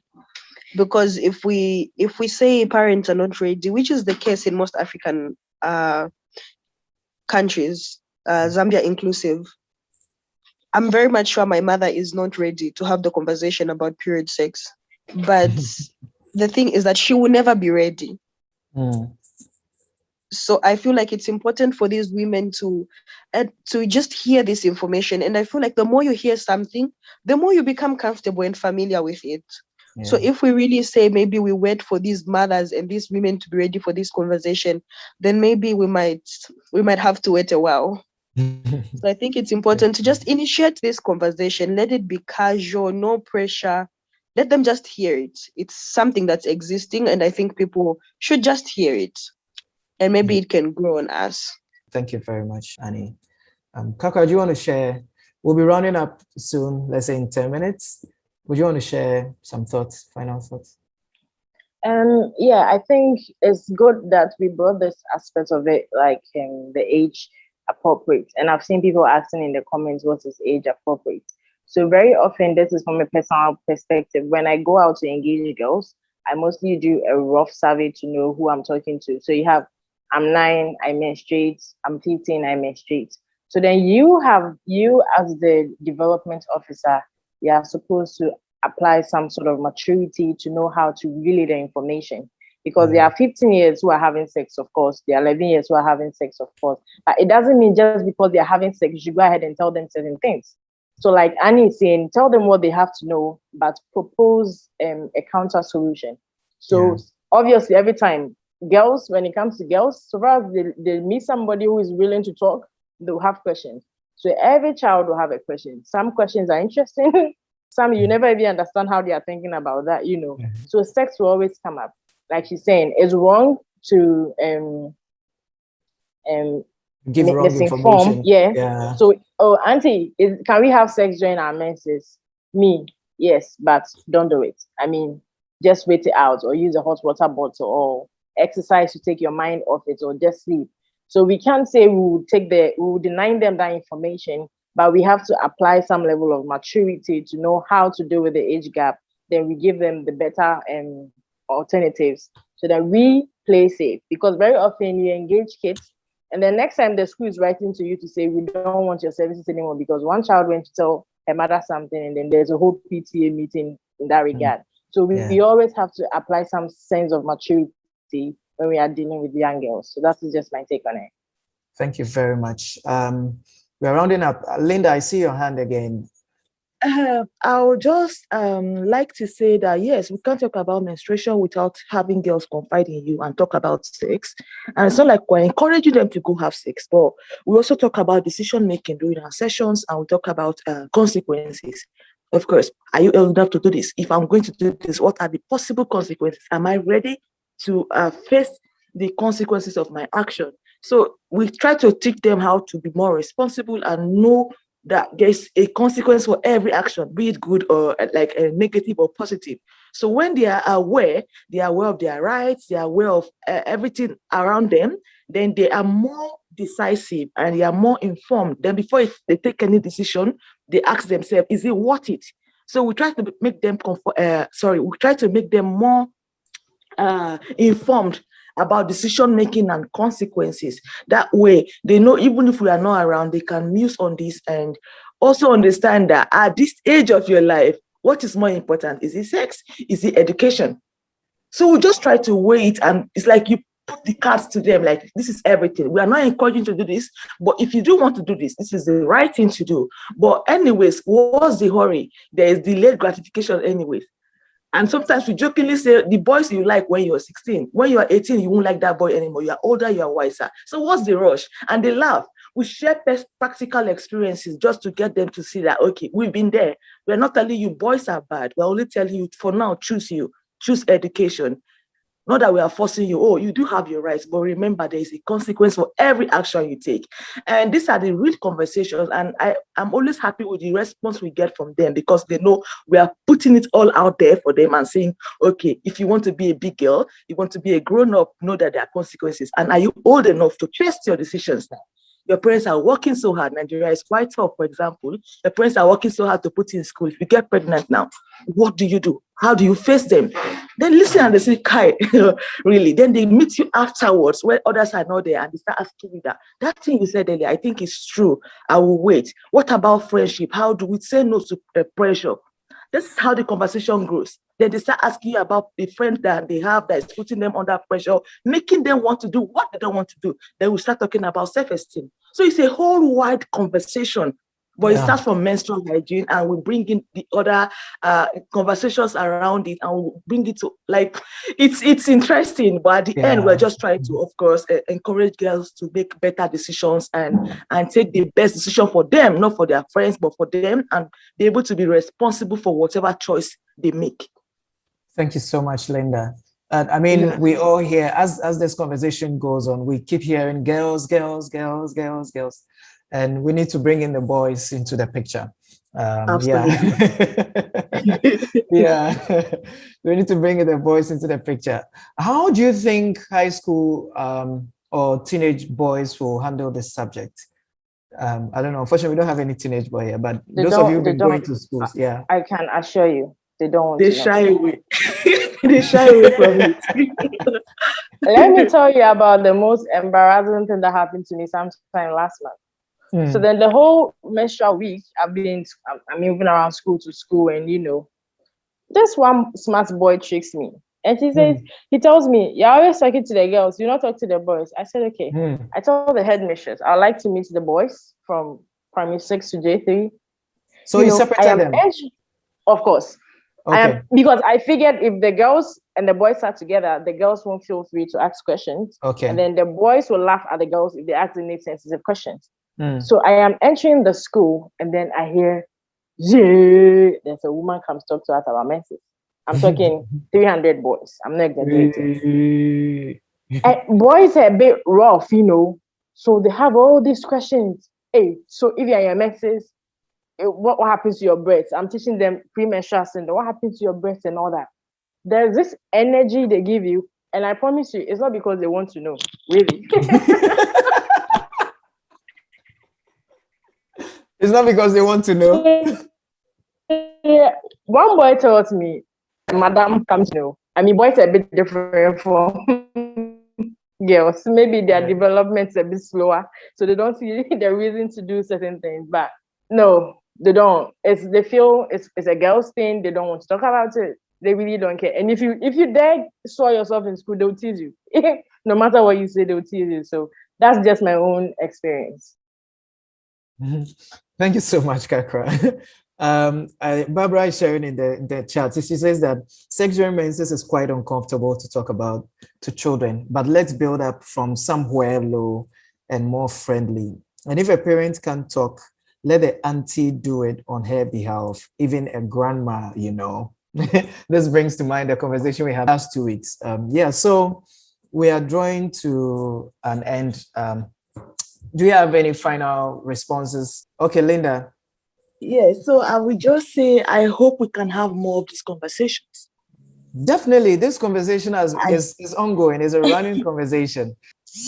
Because if we say parents are not ready, which is the case in most African countries, Zambia inclusive, I'm very much sure my mother is not ready to have the conversation about period sex. But the thing is that she will never be ready. So I feel like it's important for these women to just hear this information. And I feel like the more you hear something, the more you become comfortable and familiar with it. Yeah. So if we really say maybe we wait for these mothers and these women to be ready for this conversation, then maybe we might have to wait a while. So I think it's important to just initiate this conversation. Let it be casual, no pressure. Let them just hear it. It's something that's existing, and I think people should just hear it. And maybe it can grow on us. Thank you very much, Annie. Kaka, do you want to share? We'll be running up soon, let's say in 10 minutes. Would you want to share some thoughts, final thoughts? Yeah, I think it's good that we brought this aspect of it, like the age appropriate. And I've seen people asking in the comments, what is age appropriate? So very often, this is from a personal perspective. When I go out to engage girls, I mostly do a rough survey to know who I'm talking to. So you have, I'm 9, I menstruate. I'm 15, I menstruate. So then you as the development officer, you are supposed to apply some sort of maturity to know how to relay the information. Because there are 15 years who are having sex, of course. There are 11 years who are having sex, of course. But it doesn't mean just because they're having sex, you should go ahead and tell them certain things. So like Annie is saying, tell them what they have to know, but propose a counter solution. So obviously, every time girls, when it comes to girls, so far as they meet somebody who is willing to talk, they'll have questions. So every child will have a question. Some questions are interesting. Some you never even understand how they are thinking about that, So sex will always come up. Like she's saying, it's wrong to give wrong information. Yeah. So, auntie, can we have sex during our menses? Me, yes, but don't do it. I mean, just wait it out, or use a hot water bottle, or exercise to take your mind off it, or just sleep. So we can't say we will deny them that information, but we have to apply some level of maturity to know how to deal with the age gap. Then we give them the better alternatives so that we play safe. Because very often you engage kids, and then next time the school is writing to you to say, we don't want your services anymore because one child went to tell her mother something, and then there's a whole PTA meeting in that regard. So we always have to apply some sense of maturity when we are dealing with young girls. So that's just my take on it. Thank you very much. We're rounding up. Linda, I see your hand again. I would just like to say that, yes, we can't talk about menstruation without having girls confide in you and talk about sex. And it's not like we're encouraging them to go have sex, but we also talk about decision-making during our sessions, and we talk about consequences. Of course, are you old enough to do this? If I'm going to do this, what are the possible consequences? Am I ready to face the consequences of my action? So we try to teach them how to be more responsible and know that there's a consequence for every action, be it good or like a negative or positive. So when they are aware of their rights, they are aware of everything around them, then they are more decisive and they are more informed. Then before they take any decision, they ask themselves, is it worth it? So we try to make them more informed about decision making and consequences. That way, they know even if we are not around, they can muse on this and also understand that at this age of your life, what is more important? Is it sex? Is it education? So we just try to weigh it, and it's like you put the cards to them, like this is everything. We are not encouraging to do this, but if you do want to do this, this is the right thing to do. But anyways, what's the hurry? There is delayed gratification anyways. And sometimes we jokingly say the boys you like when you're 16, when you're 18, you won't like that boy anymore. You're older, you're wiser. So what's the rush? And they laugh. We share best practical experiences just to get them to see that, okay, we've been there. We're not telling you boys are bad. We're only telling you for now, choose education. Not that we are forcing you, oh, you do have your rights, but remember there is a consequence for every action you take. And these are the real conversations, and I'm always happy with the response we get from them because they know we are putting it all out there for them and saying, okay, if you want to be a big girl, you want to be a grown-up, know that there are consequences. And are you old enough to face your decisions now? Your parents are working so hard. Nigeria is quite tough, for example. Your parents are working so hard to put you in school. If you get pregnant now, what do you do? How do you face them? Then listen and they say, Kai, really. Then they meet you afterwards when others are not there and they start asking you that thing you said earlier, I think is true. I will wait. What about friendship? How do we say no to pressure? This is how the conversation grows. Then they start asking you about the friend that they have that is putting them under pressure, making them want to do what they don't want to do. Then we start talking about self-esteem. So it's a whole wide conversation, but it starts from menstrual hygiene, and we bring in the other conversations around it, and we bring it to, like, it's interesting, but at the end, we're just trying to, of course, encourage girls to make better decisions and take the best decision for them, not for their friends, but for them, and be able to be responsible for whatever choice they make. Thank you so much, Linda. I mean, we all hear, as this conversation goes on, we keep hearing girls, girls, girls, girls, girls. And we need to bring in the boys into the picture. We need to bring in the boys into the picture. How do you think high school or teenage boys will handle this subject? I don't know. Unfortunately, we don't have any teenage boy here, but those of you who've been going to schools, I can assure you, they don't. They shy away. They shy away from it. Let me tell you about the most embarrassing thing that happened to me sometime last month. So then the whole menstrual week, I'm moving around school to school, and this one smart boy tricks me. And he tells me, you're always talking to the girls, you not talk to the boys. I said, okay. I told the headmistress, I'd like to meet the boys from primary 6 to J3. So you separated them? Of course. Okay. Because I figured if the girls and the boys are together, the girls won't feel free to ask questions. Okay. And then the boys will laugh at the girls if they ask any sensitive questions. So I am entering the school, and then I hear, there's a woman comes talk to us about menses. I'm talking 300 boys. I'm not exaggerating. And boys are a bit rough, so they have all these questions. Hey, so if you're your menses, what happens to your breasts? I'm teaching them premenstrual syndrome. What happens to your breasts and all that? There's this energy they give you, and I promise you, it's not because they want to know, really. It's not because they want to know. One boy told me, Madam comes to know. I mean, boys are a bit different from girls. Maybe their development is a bit slower, so they don't see the reason to do certain things. But no, they don't. They feel it's a girl's thing. They don't want to talk about it. They really don't care. And if you dare saw yourself in school, they'll tease you. No matter what you say, they'll tease you. So that's just my own experience. Thank you so much, Kakra. Barbara is sharing in the chat. She says that sex during menses is quite uncomfortable to talk about to children, but let's build up from somewhere low and more friendly. And if a parent can't talk, let the auntie do it on her behalf, even a grandma, This brings to mind the conversation we had last 2 weeks. So we are drawing to an end. Do you have any final responses? Okay, Linda. Yes, so I would just say, I hope we can have more of these conversations. Definitely, this conversation is ongoing. It's a running conversation.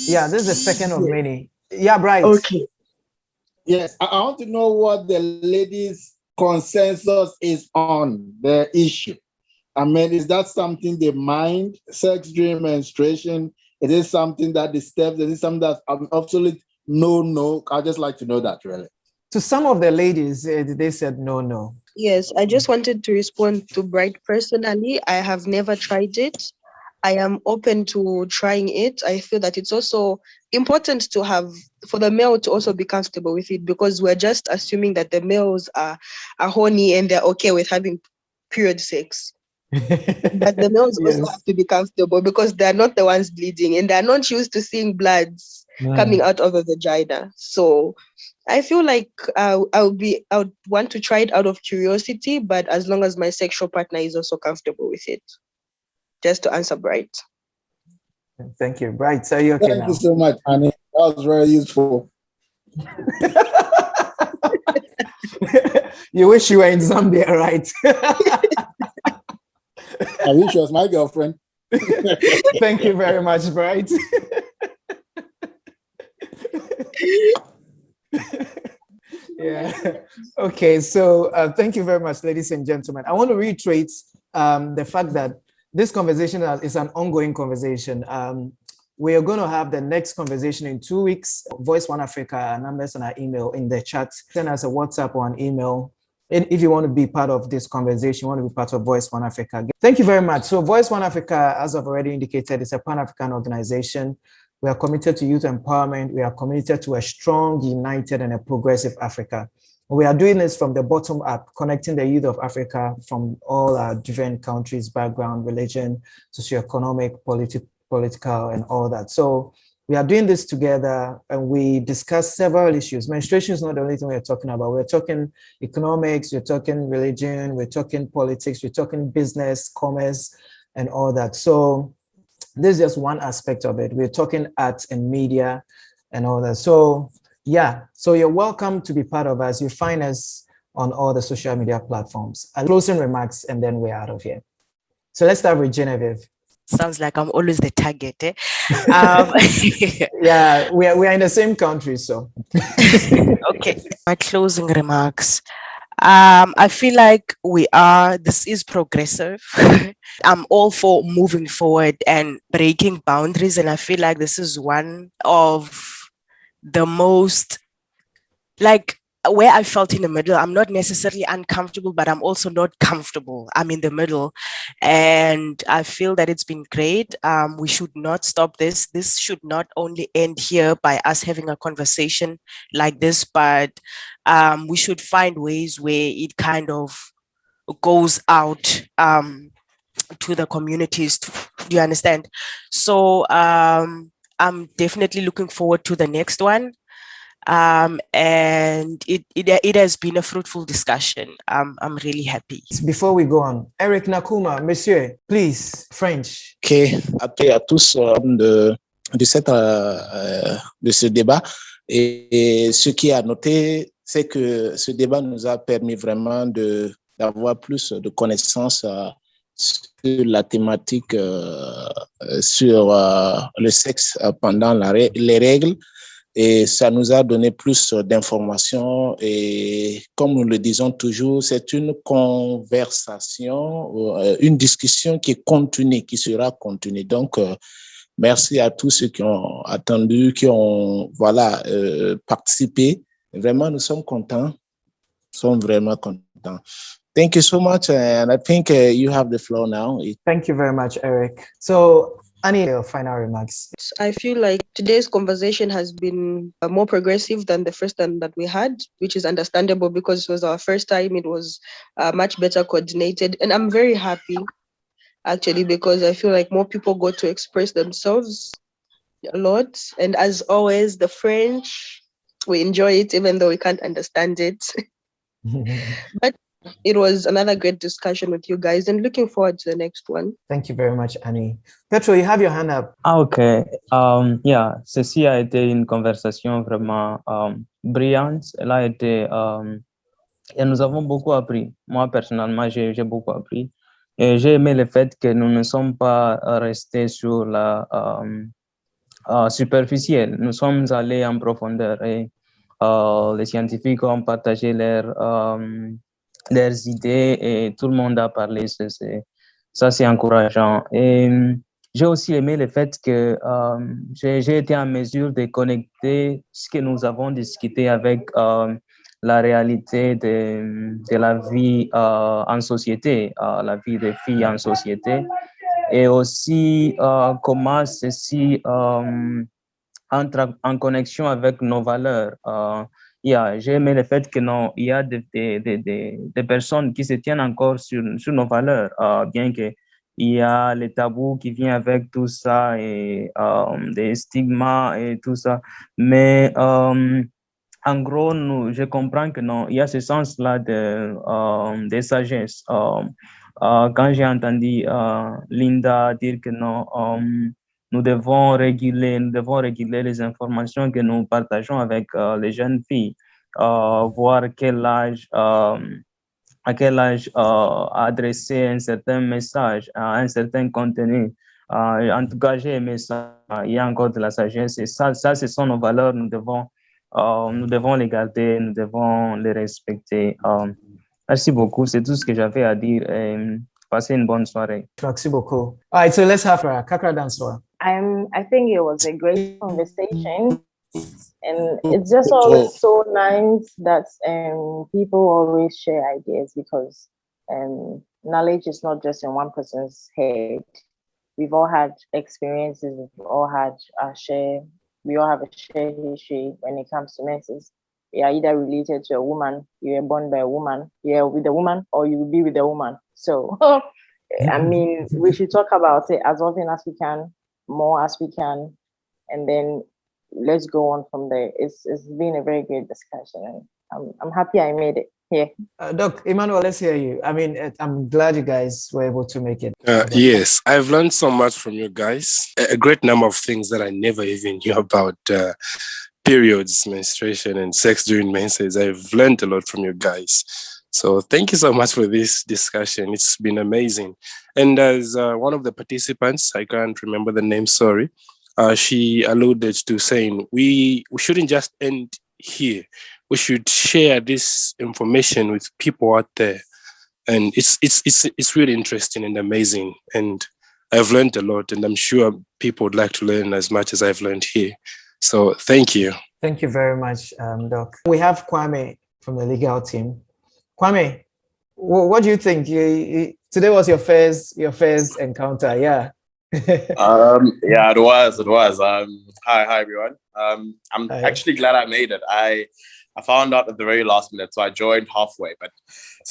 Yeah, this is the second of many. Yeah, Bright. Okay. Yes, I want to know what the ladies' consensus is on the issue. I mean, is that something they mind? Sex during menstruation? Is it something that disturbs? Is it something that's an absolute no? I'd just like to know that, really. To some of the ladies, they said no. Yes, I just wanted to respond to Bright personally. I have never tried it. I am open to trying it. I feel that it's also important to have, for the male to also be comfortable with it, because we're just assuming that the males are horny and they're okay with having period sex. But the males also have to be comfortable because they're not the ones bleeding and they're not used to seeing bloods coming out of the vagina. So I feel like I would want to try it out of curiosity, but as long as my sexual partner is also comfortable with it. Just to answer Bright. Thank you. Bright, so you okay now? Thank you so much, Annie. That was very useful. You wish you were in Zambia, right? I wish she was my girlfriend. Thank you very much, Bright. Yeah. Okay. So thank you very much, ladies and gentlemen. I want to reiterate the fact that this conversation is an ongoing conversation. We are going to have the next conversation in 2 weeks. Voice1Africa, our numbers and our email in the chat. Send us a WhatsApp or an email. If you want to be part of this conversation, you want to be part of Voice1Africa. Thank you very much. So Voice1Africa, as I've already indicated, is a Pan-African organization. We are committed to youth empowerment. We are committed to a strong, united, and a progressive Africa. We are doing this from the bottom up, connecting the youth of Africa from all our different countries, background, religion, socioeconomic, political, and all that. So we are doing this together, and we discuss several issues. Menstruation is not the only thing we're talking about. We're talking economics, we're talking religion, we're talking politics, we're talking business, commerce, and all that. So this is just one aspect of it. We're talking arts and media and all that. So yeah, so you're welcome to be part of us. You find us on all the social media platforms. Closing remarks, and then we're out of here. So let's start with Genevieve. Sounds like I'm always the target. Yeah, we are in the same country, so. Okay, my closing remarks. I feel like this is progressive. I'm all for moving forward and breaking boundaries. And I feel like this is one of the most, like, where I felt in the middle. I'm not necessarily uncomfortable, but I'm also not comfortable. I'm in the middle. And I feel that it's been great. We should not stop this. This should not only end here by us having a conversation like this, but we should find ways where it kind of goes out to the communities. Do you understand? So I'm definitely looking forward to the next one. And it has been a fruitful discussion. I'm really happy. Before we go on, Eric Nakuma, monsieur, please, French. Ok, à tous de ce débat. Et ce qui est à noter, c'est que ce débat nous a permis vraiment d'avoir plus de connaissances sur la thématique, sur le sexe pendant les règles. Et ça nous a donné plus d'informations. Et comme nous le disons toujours, c'est une conversation, une discussion qui est continue, qui sera continue. Donc, merci à tous ceux qui ont attendu, qui ont participé. Vraiment, nous sommes contents. Nous sommes vraiment contents. Thank you so much. And I think you have the floor now. Thank you very much, Eric. So, Annie, your final remarks. I feel like today's conversation has been more progressive than the first time that we had, which is understandable because it was our first time. It was much better coordinated. And I'm very happy, actually, because I feel like more people got to express themselves a lot. And as always, the French, we enjoy it, even though we can't understand it. But it was another great discussion with you guys and looking forward to the next one. Thank you very much, Annie. Petro, you have your hand up. Ok. Yeah, ceci a été une conversation vraiment brillante. Elle a été... et nous avons beaucoup appris. Moi, personnellement, j'ai beaucoup appris. Et j'ai aimé le fait que nous ne sommes pas restés sur superficielle. Nous sommes allés en profondeur et les scientifiques ont partagé leurs idées et tout le monde a parlé. Ça, c'est encourageant. Et j'ai aussi aimé le fait que j'ai été en mesure de connecter ce que nous avons discuté avec la réalité de la vie en société, la vie des filles en société, et aussi comment ceci entre en connexion avec nos valeurs. J'ai aimé le fait que non, il y a des personnes qui se tiennent encore sur nos valeurs, bien que il y a les tabous qui viennent avec tout ça et des stigmas et tout ça. Mais en gros, je comprends que non, il y a ce sens-là de sagesse. Quand j'ai entendu Linda dire que non, nous devons réguler les informations que nous partageons avec les jeunes filles, voir à quel âge adresser un certain message, un certain contenu. En tout cas, j'ai aimé ça. Il y a encore de la sagesse et ça, ce sont nos valeurs. Nous devons les garder, nous devons les respecter. Merci beaucoup. C'est tout ce que j'avais à dire. Passez une bonne soirée. Merci beaucoup. All right, so let's have Kakra Danswa. I think it was a great conversation, and it's just always so nice that people always share ideas, because knowledge is not just in one person's head. We've all had experiences. We've all had we all have a shared history when it comes to menses. You are either related to a woman, you were born by a woman, you're with a woman, or you will be with a woman. So, I mean, we should talk about it as often as we can, more as we can, and then let's go on from there. It's been a very great discussion, and I'm happy I made it here. Doc, Emmanuel, let's hear you. I mean, I'm glad you guys were able to make it. Yes, I've learned so much from you guys. A great number of things that I never even knew about periods, menstruation, and sex during menses. I've learned a lot from you guys. So thank you so much for this discussion. It's been amazing. And as one of the participants, I can't remember the name, sorry, she alluded to saying we shouldn't just end here. We should share this information with people out there. And it's really interesting and amazing. And I've learned a lot, and I'm sure people would like to learn as much as I've learned here. So thank you. Thank you very much, Doc. We have Kwame from the legal team. Kwame, what do you think? Today was your first encounter, yeah? Yeah, it was. Hi everyone. I'm actually glad I made it. I found out at the very last minute, so I joined halfway. But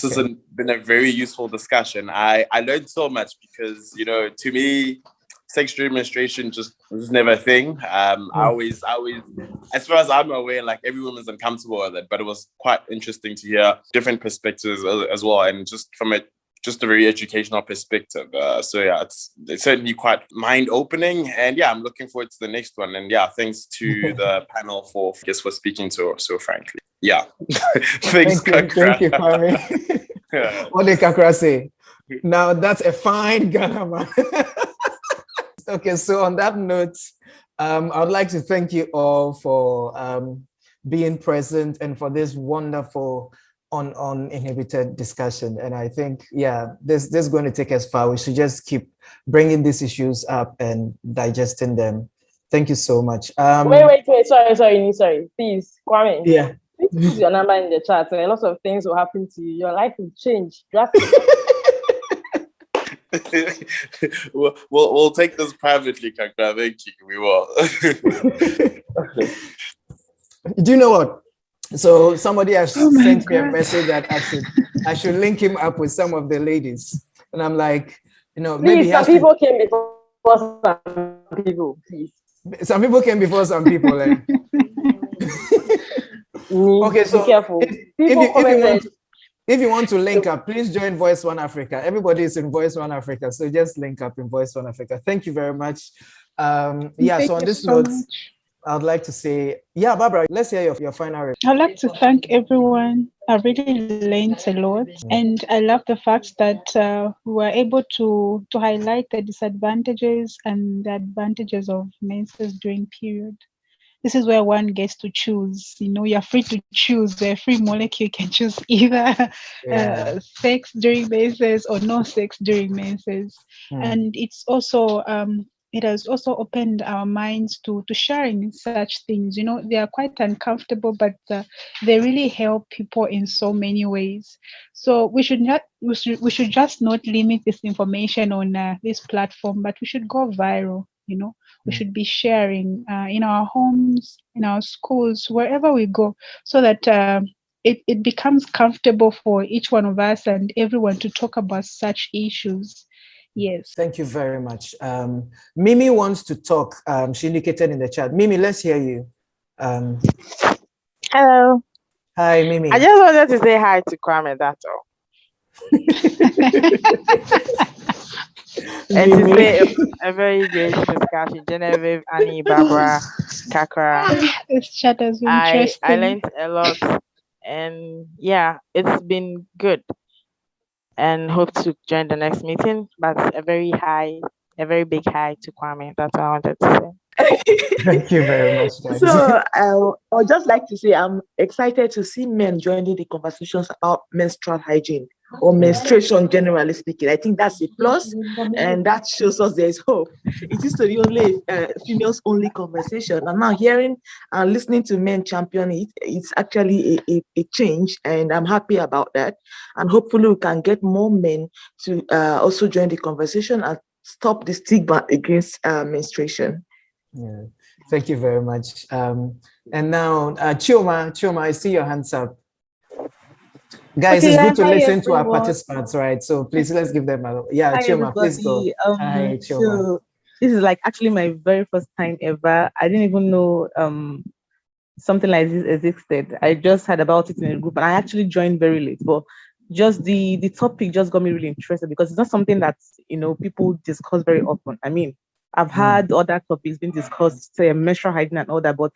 this has been a very useful discussion. I learned so much because, to me, sex during menstruation just was never a thing. I always, as far as I'm aware, like every woman's uncomfortable with it, but it was quite interesting to hear different perspectives as well, and just from a very educational perspective. So yeah, it's certainly quite mind-opening, and yeah, I'm looking forward to the next one. And yeah, thanks to the panel for speaking so frankly. Yeah, thanks. Thank you, Kwame. What did Kakra say? Now that's a fine Ghana man. Okay, so on that note, I would like to thank you all for being present and for this wonderful uninhibited discussion. And I think, yeah, this is going to take us far. We should just keep bringing these issues up and digesting them. Thank you so much. Wait, sorry. Please, Kwame. Yeah. Please put your number in the chat. A lot of things will happen to you. Your life will change drastically. We'll take this privately, Kakra. Thank you. We will. Do you know what? So somebody has sent me a message that I should link him up with some of the ladies, and I'm like, maybe some people came before some people. Please, some people came before some people. Okay, so be careful. If you want to link up, please join Voice1Africa. Everybody is in Voice1Africa, so just link up in Voice1Africa. Thank you very much. So on this note, I'd like to say, yeah, Barbara, let's hear your final remarks. I'd like to thank everyone. I really learned a lot, and I love the fact that we were able to highlight the disadvantages and the advantages of menses during period. This is where one gets to choose. You know, you're free to choose. A free molecule, you can choose either sex during menses or no sex during menses. And it's also it has also opened our minds to sharing such things. You know, they are quite uncomfortable, but they really help people in so many ways. So we should just not limit this information on this platform, but we should go viral. You know, we should be sharing in our homes, in our schools, wherever we go, so that it becomes comfortable for each one of us and everyone to talk about such issues. Yes. Thank you very much. Mimi wants to talk. She indicated in the chat. Mimi, let's hear you. Hello. Hi, Mimi. I just wanted to say hi to Kwame, that's all. And to say a very great discussion. Genevieve, Annie, Barbara, Kakra. This chat has been I interesting. learned a lot, and yeah, it's been good. And hope to join the next meeting. But a very big hi to Kwame. That's what I wanted to say. Thank you very much, guys. So I'd just like to say I'm excited to see men joining the conversations about menstrual hygiene or menstruation, generally speaking. I think that's a plus, and that shows us there's hope. It used to be only females only conversation, and now hearing and listening to men champion it, it's actually a change, and I'm happy about that. And hopefully we can get more men to also join the conversation and stop the stigma against menstruation. Yeah, thank you very much. And now, Chioma, I see your hands up. Guys, Okay, it's good to listen to our everyone. participants, right? So please, let's give them a, yeah, Hi, Chioma, please go. everybody. Hi, Chioma. So this is like actually my very first time ever. I didn't even know something like this existed. I just heard about it in a group, and I actually joined very late. But just the topic just got me really interested because it's not something that people discuss very often. I mean, I've had other topics being discussed, say menstrual hygiene and all that, but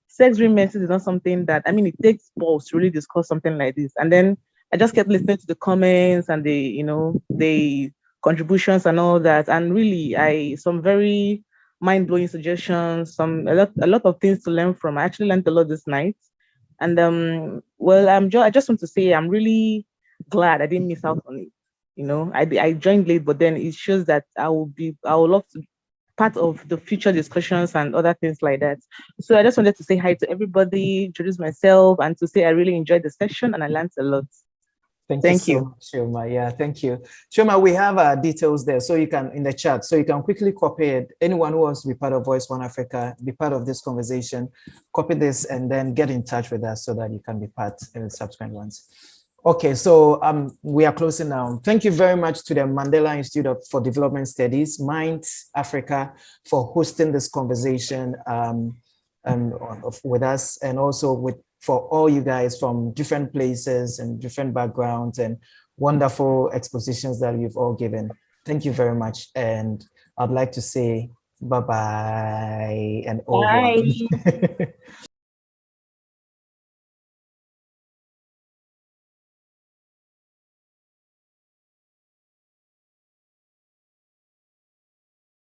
sex during menses is not something that, I mean, it takes balls to really discuss something like this. And then I just kept listening to the comments and the contributions and all that. And really, some very mind-blowing suggestions, a lot of things to learn from. I actually learned a lot this night. And I just want to say I'm really glad I didn't miss out on it. I joined late, but then it shows that I would love to part of the future discussions and other things like that. So I just wanted to say hi to everybody, introduce myself, and to say I really enjoyed the session and I learned a lot. Thank you so much, Chioma. Yeah, thank you. Chioma, we have details there, so you can, in the chat, so you can quickly copy it. Anyone who wants to be part of Voice1Africa, be part of this conversation, copy this and then get in touch with us so that you can be part in the subsequent ones. Okay, so we are closing now. Thank you very much to the Mandela Institute for Development Studies, Mind Africa, for hosting this conversation with us, and also for all you guys from different places and different backgrounds and wonderful expositions that you've all given. Au very much. And I'd like to say bye-bye and over. Bye.